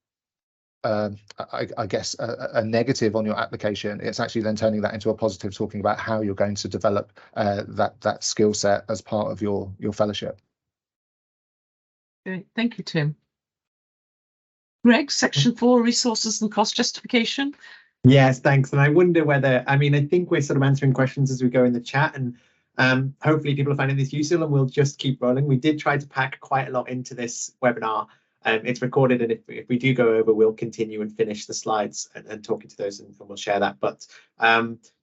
Speaker 5: I guess a negative on your application. It's actually then turning that into a positive, talking about how you're going to develop that skill set as part of your fellowship.
Speaker 1: Great, thank you, Tim. Greg, section 4, resources and cost justification.
Speaker 2: Yes, thanks. And I wonder whether, I think we're sort of answering questions as we go in the chat, and hopefully people are finding this useful, and we'll just keep rolling. We did try to pack quite a lot into this webinar. It's recorded, and if we do go over, we'll continue and finish the slides and talking to those, and we'll share that. But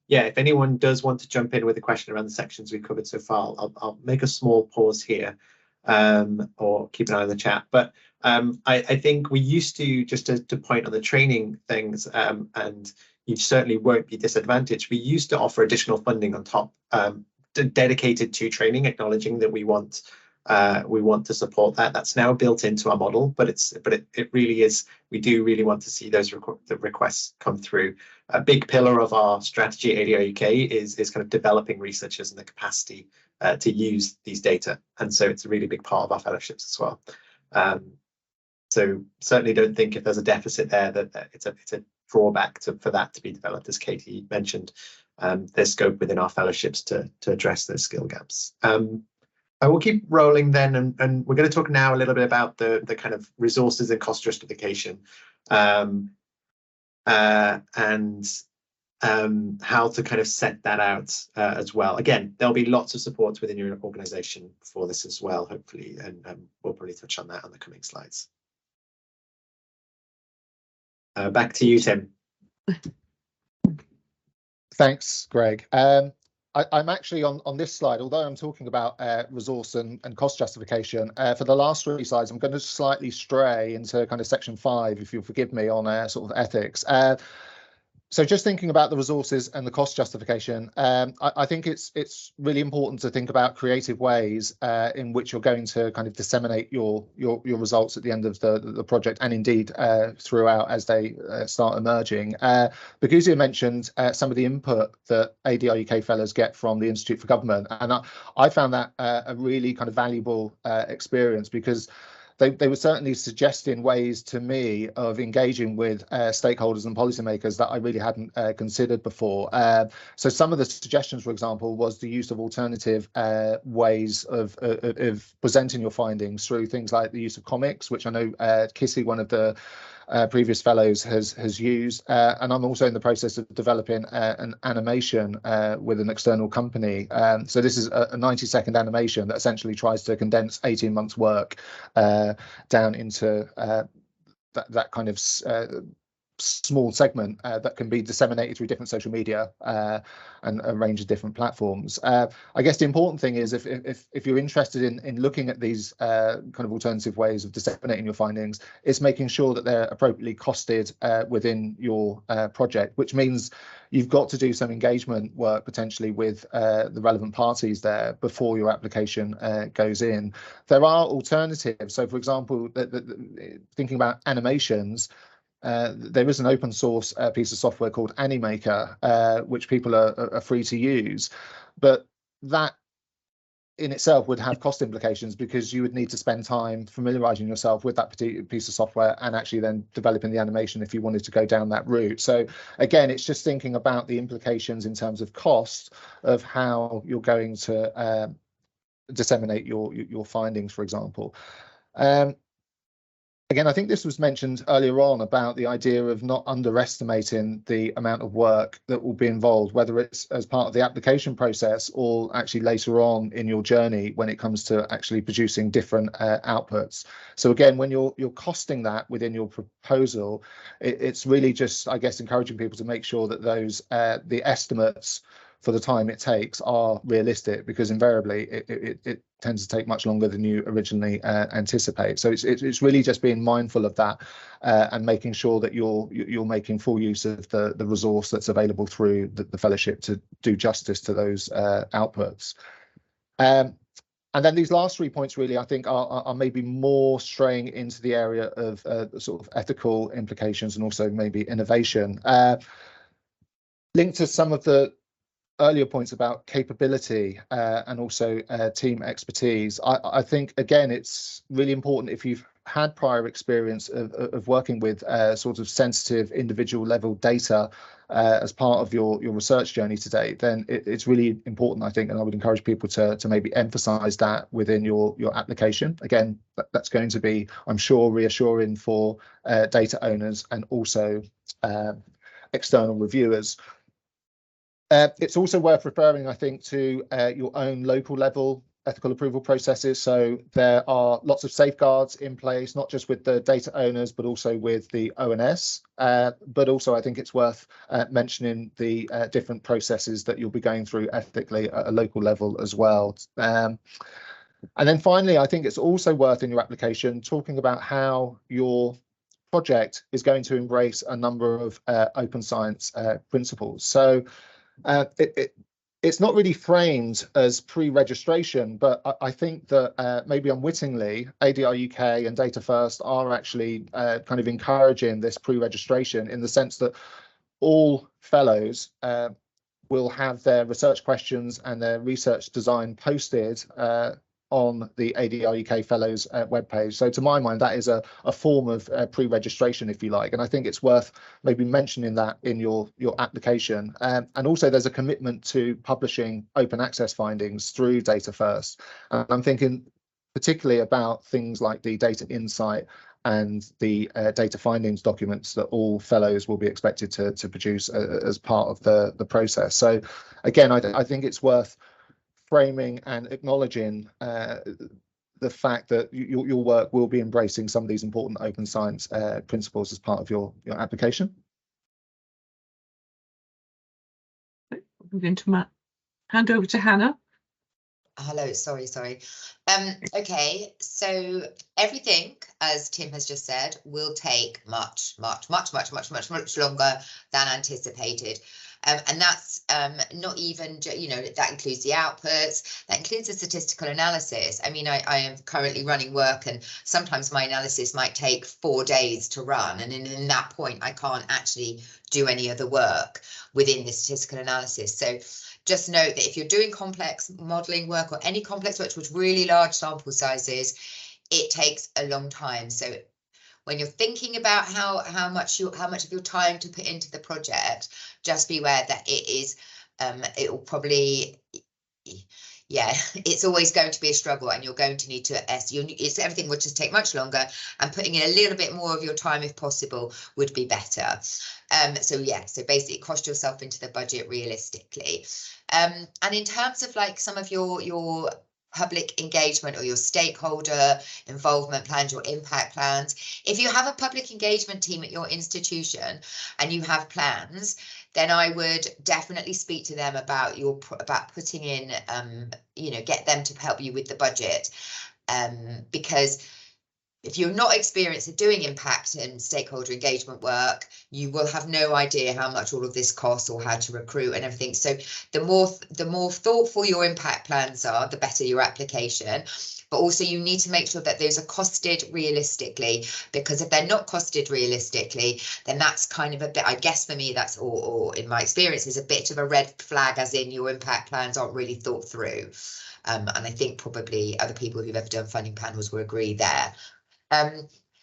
Speaker 2: yeah, if anyone does want to jump in with a question around the sections we've covered so far, I'll make a small pause here. or keep an eye on the chat. But I think we used to, just to point on the training things, and you certainly won't be disadvantaged. We used to offer additional funding on top, dedicated to training, acknowledging that we want to support that. That's now built into our model, but it really is. We do really want to see those the requests come through. A big pillar of our strategy at ADR UK is kind of developing researchers and the capacity to use these data, and so it's a really big part of our fellowships as well. So certainly don't think if there's a deficit there that it's a drawback for that to be developed, as Katie mentioned. There's scope within our fellowships to address those skill gaps. I will keep rolling then, and we're going to talk now a little bit about the kind of resources and cost justification, and how to kind of set that out as well. Again, there'll be lots of support within your organization for this as well, hopefully, and we'll probably touch on that on the coming slides. Back to you, Tim.
Speaker 5: Thanks, Greg. I'm actually on this slide, although I'm talking about resource and cost justification. For the last 3 slides, I'm going to slightly stray into kind of section 5, if you'll forgive me, on sort of ethics. So just thinking about the resources and the cost justification, I think it's really important to think about creative ways in which you're going to kind of disseminate your results at the end of the project, and indeed throughout as they start emerging. Baguzia mentioned some of the input that ADR UK fellows get from the Institute for Government, and I found that a really kind of valuable experience, because they were certainly suggesting ways to me of engaging with stakeholders and policymakers that I really hadn't considered before. So some of the suggestions, for example, was the use of alternative ways of presenting your findings through things like the use of comics, which I know Kissy, one of the previous fellows, has used, and I'm also in the process of developing an animation with an external company. So this is a 90-second animation that essentially tries to condense 18 months work down into that kind of small segment that can be disseminated through different social media and a range of different platforms. I guess the important thing is if you're interested in looking at these kind of alternative ways of disseminating your findings, it's making sure that they're appropriately costed within your project, which means you've got to do some engagement work potentially with the relevant parties there before your application goes in. There are alternatives. So, for example, thinking about animations, there is an open source piece of software called Animaker, which people are free to use, but that in itself would have cost implications, because you would need to spend time familiarizing yourself with that particular piece of software and actually then developing the animation if you wanted to go down that route. So again, it's just thinking about the implications in terms of cost of how you're going to disseminate your findings, for example. Again, I think this was mentioned earlier on about the idea of not underestimating the amount of work that will be involved, whether it's as part of the application process or actually later on in your journey when it comes to actually producing different outputs. So again, when you're costing that within your proposal, it's really just, I guess, encouraging people to make sure that those the estimates for the time it takes are realistic, because invariably it tends to take much longer than you originally anticipate. So it's really just being mindful of that and making sure that you're making full use of the resource that's available through the fellowship to do justice to those outputs. And then these last 3 points really, I think, are maybe more straying into the area of sort of ethical implications and also maybe innovation. Linked to some of the earlier points about capability and also team expertise, I think, again, it's really important, if you've had prior experience of working with sort of sensitive individual level data as part of your research journey to date, then it's really important, I think, and I would encourage people to maybe emphasize that within your application. Again, that's going to be, I'm sure, reassuring for data owners and also external reviewers. It's also worth referring, I think, to your own local level ethical approval processes. So there are lots of safeguards in place, not just with the data owners, but also with the ONS. But also, I think it's worth mentioning the different processes that you'll be going through ethically at a local level as well. And then finally, I think it's also worth in your application talking about how your project is going to embrace a number of open science principles. So it's not really framed as pre-registration, but I think that maybe unwittingly, ADR UK and Data First are actually kind of encouraging this pre-registration, in the sense that all fellows will have their research questions and their research design posted on the ADR UK Fellows webpage. So to my mind, that is a form of pre-registration, if you like. And I think it's worth maybe mentioning that in your application. And also there's a commitment to publishing open access findings through Data First. And I'm thinking particularly about things like the data insight and the data findings documents that all fellows will be expected to produce as part of the process. So again, I think it's worth framing and acknowledging the fact that your work will be embracing some of these important open science principles as part of your application.
Speaker 1: I'm going to hand over to Hannah.
Speaker 6: Hello, sorry. Okay, so everything, as Tim has just said, will take much longer than anticipated. And that's not even, that includes the outputs, that includes the statistical analysis. I mean, I am currently running work, and sometimes my analysis might take 4 days to run. And in that point, I can't actually do any other work within the statistical analysis. So just note that if you're doing complex modelling work or any complex work with really large sample sizes, it takes a long time. So when you're thinking about how much of your time to put into the project, just be aware that it will probably, it's always going to be a struggle, and you're going to need to everything will just take much longer, and putting in a little bit more of your time if possible would be better. So basically cost yourself into the budget realistically. And in terms of like some of your public engagement or your stakeholder involvement plans, your impact plans, if you have a public engagement team at your institution and you have plans, then I would definitely speak to them about putting in, get them to help you with the budget, because if you're not experienced at doing impact and stakeholder engagement work, you will have no idea how much all of this costs or how to recruit and everything. So the more thoughtful your impact plans are, the better your application. But also you need to make sure that those are costed realistically, because if they're not costed realistically, then that's kind of a bit, I guess for me, that's, or in my experience, is a bit of a red flag, as in your impact plans aren't really thought through. And I think probably other people who've ever done funding panels will agree there.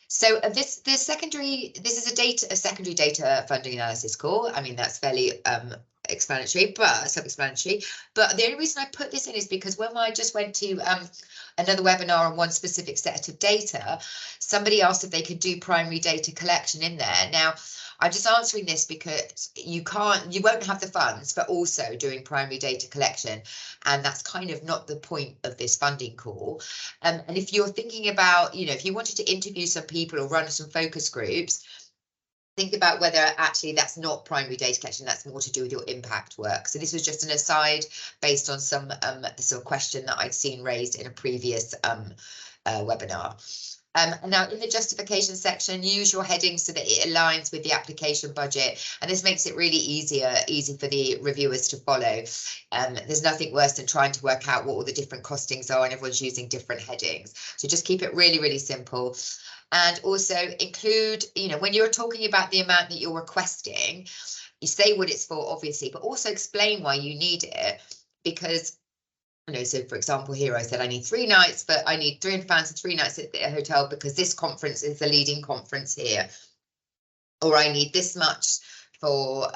Speaker 6: So this is a secondary data funding analysis call. I mean, that's fairly self-explanatory, but the only reason I put this in is because when I just went to another webinar on one specific set of data, somebody asked if they could do primary data collection in there. Now, I'm just answering this because you won't have the funds for also doing primary data collection, and that's kind of not the point of this funding call. And if you're thinking about, if you wanted to interview some people or run some focus groups, think about whether actually that's not primary data collection, that's more to do with your impact work. So this was just an aside based on some sort of question that I'd seen raised in a previous webinar. And now in the justification section, use your heading so that it aligns with the application budget. And this makes it really easy for the reviewers to follow. There's nothing worse than trying to work out what all the different costings are and everyone's using different headings. So just keep it really, really simple. And also include, when you're talking about the amount that you're requesting, you say what it's for, obviously, but also explain why you need it. Because so for example, here I said I need 3 nights, but I need £300 and 3 nights at the hotel because this conference is the leading conference here. Or I need this much for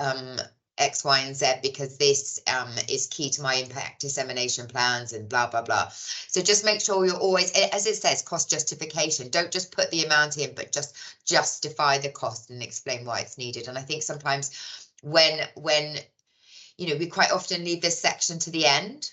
Speaker 6: X, Y, and Z because this is key to my impact dissemination plans and blah, blah, blah. So just make sure you're always, as it says, cost justification. Don't just put the amount in, but just justify the cost and explain why it's needed. And I think sometimes when we quite often leave this section to the end.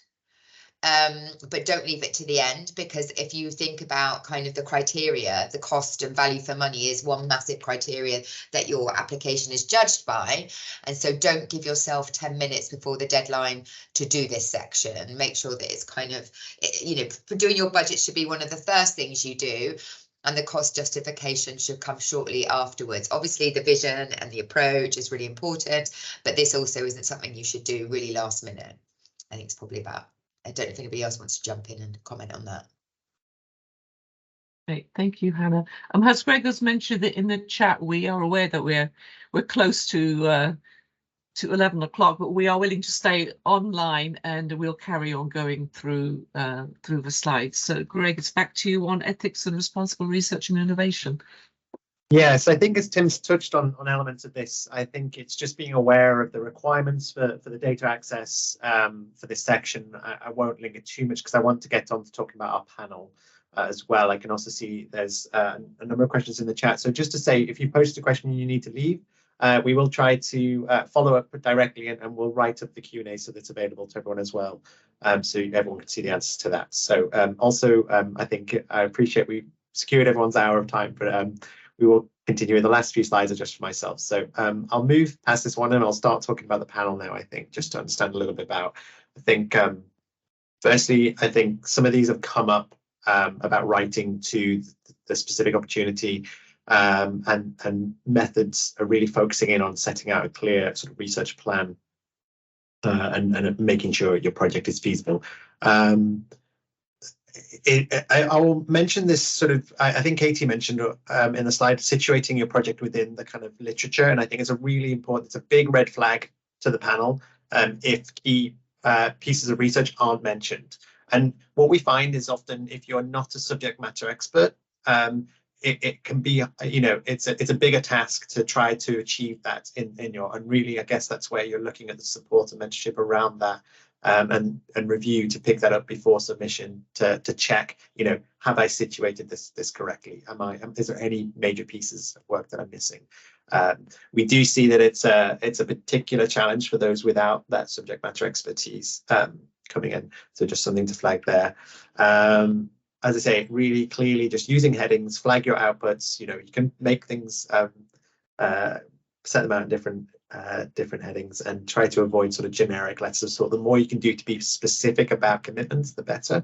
Speaker 6: but don't leave it to the end, because if you think about kind of the criteria, the cost and value for money is one massive criteria that your application is judged by. And so don't give yourself 10 minutes before the deadline to do this section. Make sure that it's kind of, you know, for doing your budget should be one of the first things you do. And the cost justification should come shortly afterwards. Obviously, the vision and the approach is really important, but this also isn't something you should do really last minute. I think it's probably about, I don't know if anybody else wants to jump in and comment on that.
Speaker 1: Great, thank you, Hannah. As Greg has mentioned that in the chat, we are aware that we're close to 11 o'clock, but we are willing to stay online and we'll carry on going through the slides. So Greg, it's back to you on ethics and responsible research and innovation.
Speaker 2: Yes, I think as Tim's touched on elements of this, I think it's just being aware of the requirements for the data access for this section. I won't linger too much because I want to get on to talking about our panel as well. I can also see there's a number of questions in the chat. So just to say, if you post a question and you need to leave, we will try to follow up directly and we'll write up the Q&A so that's available to everyone as well, so everyone can see the answers to that. So I think I appreciate we secured everyone's hour of time, but we will continue. The last few slides are just for myself. So I'll move past this one and I'll start talking about the panel now, I think, just to understand a little bit about, I think, firstly, I think some of these have come up about writing to the specific opportunity. And methods are really focusing in on setting out a clear sort of research plan and making sure your project is feasible. I will mention this sort of, I think Katie mentioned in the slide, situating your project within the kind of literature. And I think it's a really important, it's a big red flag to the panel if key pieces of research aren't mentioned. And what we find is often if you're not a subject matter expert, it can be, you know, it's a bigger task to try to achieve that in your, and really, I guess that's where you're looking at the support and mentorship around that and review to pick that up before submission to check, you know, have I situated this correctly? Is there any major pieces of work that I'm missing? We do see that it's a particular challenge for those without that subject matter expertise coming in. So just something to flag there. As I say, really clearly just using headings, flag your outputs. You know, you can make things, set them out in different headings and try to avoid sort of generic letters of sort. The more you can do to be specific about commitments, the better.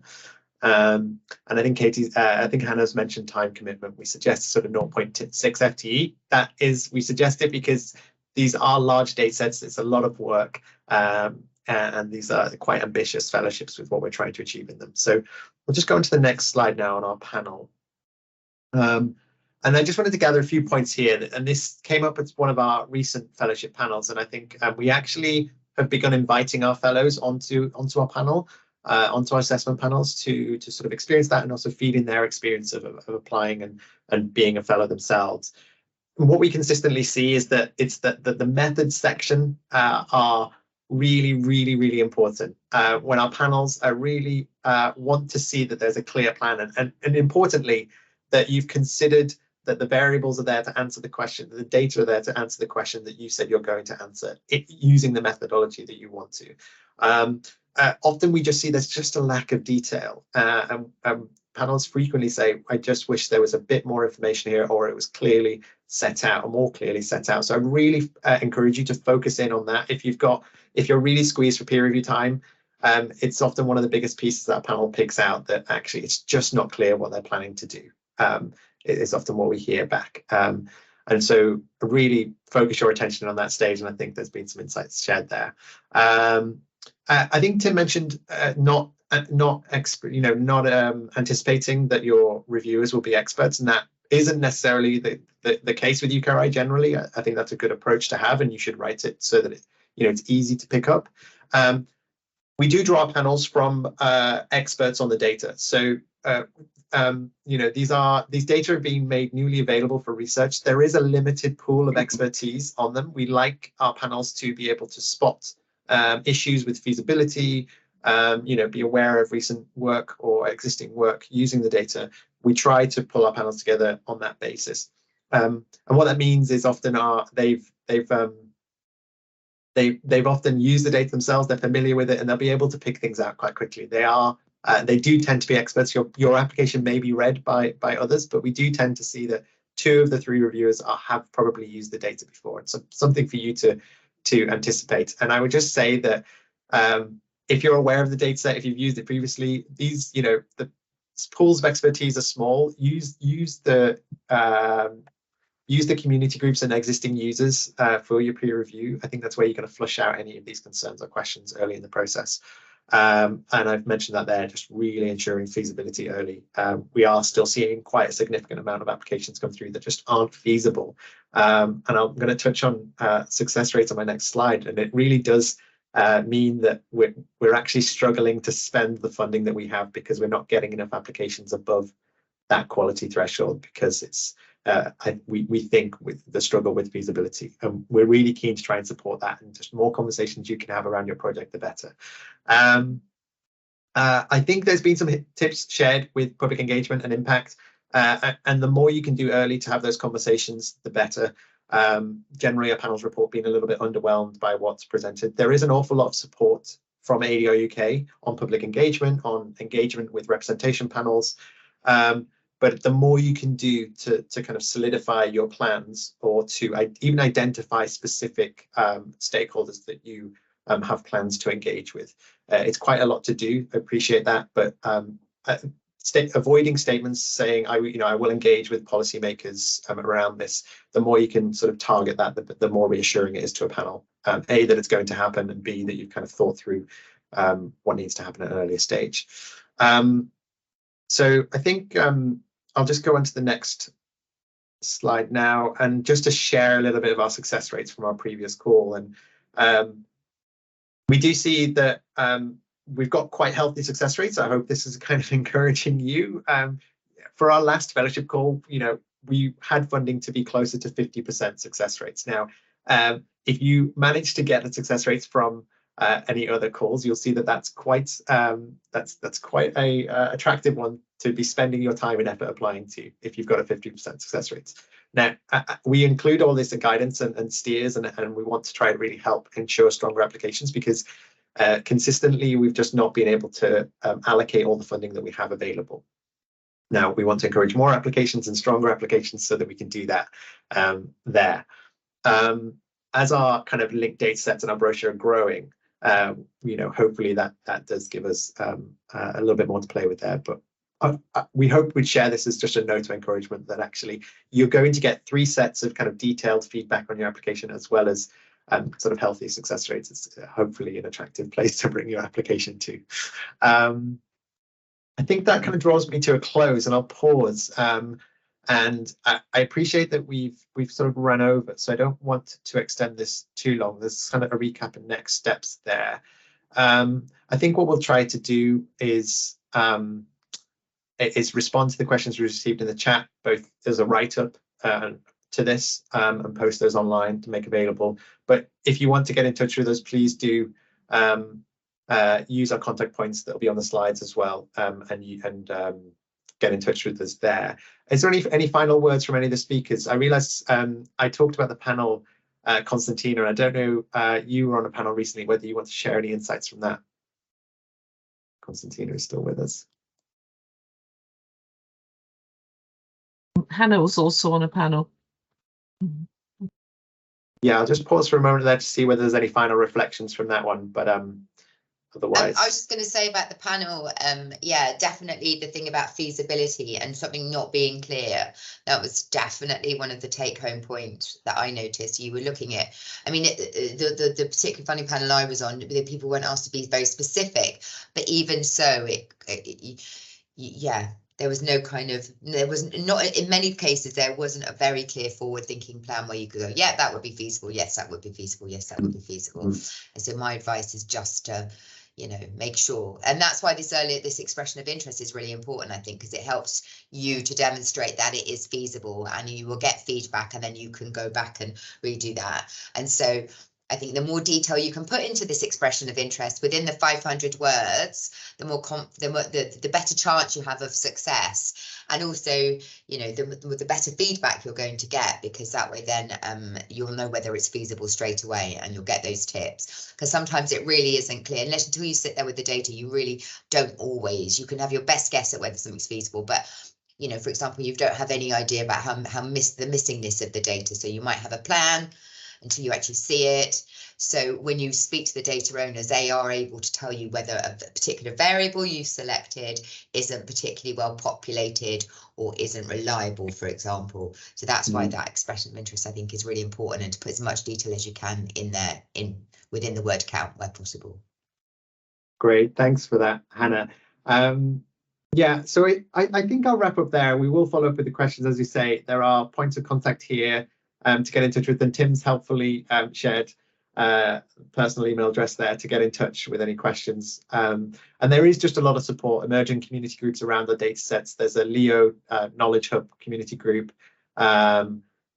Speaker 2: And I think I think Hannah's mentioned time commitment. We suggest sort of 0.6 FTE. That is, we suggest it because these are large data sets. It's a lot of work. And these are quite ambitious fellowships with what we're trying to achieve in them. So we'll just go on to the next slide now on our panel. And I just wanted to gather a few points here. And this came up as one of our recent fellowship panels. And I think we actually have begun inviting our fellows onto our panel, onto our assessment panels to sort of experience that and also feed in their experience of applying and being a fellow themselves. And what we consistently see is that it's that the methods section are really important when our panels really want to see that there's a clear plan and importantly that you've considered that the variables are there to answer the question, that the data are there to answer the question that you said you're going to answer using the methodology that you want to. Often we just see there's just a lack of detail and panels frequently say, I just wish there was a bit more information here or it was clearly set out or more clearly set out. So I really encourage you to focus in on that. If you're really squeezed for peer review time, it's often one of the biggest pieces that panel picks out that actually it's just not clear what they're planning to do. It is often what we hear back. And so really focus your attention on that stage. And I think there's been some insights shared there. I think Tim mentioned not anticipating that your reviewers will be experts, and that isn't necessarily the case with UKRI generally. I think that's a good approach to have, and you should write it so that it's easy to pick up. We do draw panels from experts on the data. So these data are being made newly available for research. There is a limited pool of expertise on them. We like our panels to be able to spot issues with feasibility, be aware of recent work or existing work using the data. We try to pull our panels together on that basis. And what that means is often they've they've often used the data themselves, they're familiar with it, and they'll be able to pick things out quite quickly. They do tend to be experts. Your application may be read by others, but we do tend to see that 2 of the 3 reviewers have probably used the data before. It's something for you to anticipate. And I would just say that if you're aware of the data set, if you've used it previously, these, the pools of expertise are small. Use the community groups and existing users for your peer review. I think that's where you're going to flush out any of these concerns or questions early in the process. And I've mentioned that there, just really ensuring feasibility early. We are still seeing quite a significant amount of applications come through that just aren't feasible. And I'm going to touch on success rates on my next slide. And it really does mean that we're actually struggling to spend the funding that we have because we're not getting enough applications above that quality threshold, because it's we think with the struggle with feasibility, and we're really keen to try and support that, and just more conversations you can have around your project, the better. I think there's been some tips shared with public engagement and impact, and the more you can do early to have those conversations, the better. Generally, a panel's report being a little bit underwhelmed by what's presented. There is an awful lot of support from ADR UK on public engagement, on engagement with representation panels. But the more you can do to kind of solidify your plans, or to even identify specific stakeholders that you have plans to engage with, it's quite a lot to do. I appreciate that, but avoiding statements saying I will engage with policymakers around this. The more you can sort of target that, the more reassuring it is to a panel. A, that it's going to happen, and B, that you've kind of thought through what needs to happen at an earlier stage. So I think I'll just go on to the next slide now, and just to share a little bit of our success rates from our previous call. And we do see that we've got quite healthy success rates. I hope this is kind of encouraging you. For our last fellowship call, we had funding to be closer to 50% success rates. Now, if you manage to get the success rates from any other calls, you'll see that that's quite a attractive one to be spending your time and effort applying to, if you've got a 50% success rate. Now, we include all this in guidance and steers, and we want to try and really help ensure stronger applications, because consistently we've just not been able to allocate all the funding that we have available. Now, we want to encourage more applications and stronger applications so that we can do that there. As our kind of linked data sets and our brochure are growing, hopefully that does give us a little bit more to play with there. But we hope we'd share this as just a note of encouragement that actually you're going to get 3 sets of kind of detailed feedback on your application, as well as sort of healthy success rates. It's hopefully an attractive place to bring your application to. I think that kind of draws me to a close, and I'll pause. And I appreciate that we've sort of run over, so I don't want to extend this too long. There's kind of a recap and next steps there. I think what we'll try to do is respond to the questions we received in the chat, both as a write-up to this, and post those online to make available. But if you want to get in touch with us, please do use our contact points that will be on the slides as well, and get in touch with us there. Is there any final words from any of the speakers? I realized I talked about the panel, Constantina, and I don't know, you were on a panel recently, whether you want to share any insights from that. Constantina is still with us.
Speaker 1: Hannah was also on a panel.
Speaker 2: Yeah, I'll just pause for a moment there to see whether there's any final reflections from that one, but otherwise.
Speaker 6: I was just going to say about the panel, yeah, definitely the thing about feasibility and something not being clear, that was definitely one of the take-home points that I noticed. You were looking at, I mean, the particular funding panel I was on, the people weren't asked to be very specific, but even so, yeah, there was no kind of, there was not, in many cases, there wasn't a very clear forward-thinking plan where you could go, yeah, that would be feasible, yes, that would be feasible, yes, that would be feasible. And so my advice is just to, make sure, and that's why this expression of interest is really important, I think, because it helps you to demonstrate that it is feasible, and you will get feedback, and then you can go back and redo that. And so I think the more detail you can put into this expression of interest within the 500 words, the better chance you have of success. And also, you know, the better feedback you're going to get, because that way then you'll know whether it's feasible straight away and you'll get those tips. Because sometimes it really isn't clear, until you sit there with the data, you really don't always. You can have your best guess at whether something's feasible, but you know, for example, you don't have any idea about the missingness of the data. So you might have a plan until you actually see it. So when you speak to the data owners, they are able to tell you whether a particular variable you've selected isn't particularly well populated or isn't reliable, for example. So that's why that expression of interest, I think, is really important, and to put as much detail as you can in there, within the word count where possible.
Speaker 2: Great, thanks for that, Hannah. Yeah, so I think I'll wrap up there. We will follow up with the questions, as you say. There are points of contact here to get in touch with, and Tim's helpfully shared personal email address there to get in touch with any questions. And there is just a lot of support, emerging community groups around the data sets. There's a Leo Knowledge Hub community group.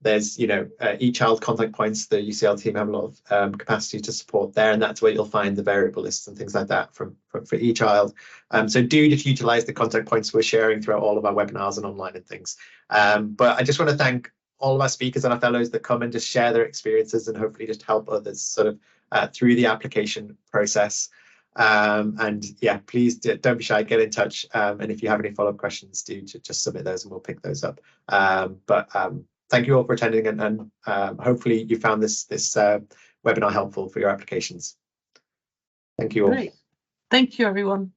Speaker 2: There's, you know, eChild contact points. The UCL team have a lot of capacity to support there, and that's where you'll find the variable lists and things like that for eChild. So do just utilize the contact points we're sharing throughout all of our webinars and online and things. But I just want to thank all of our speakers and our fellows that come and just share their experiences and hopefully just help others sort of through the application process. And yeah, please don't be shy, get in touch. And if you have any follow-up questions, do just submit those and we'll pick those up. Thank you all for attending, and hopefully you found this webinar helpful for your applications. Thank you all.
Speaker 1: Great. Thank you, everyone.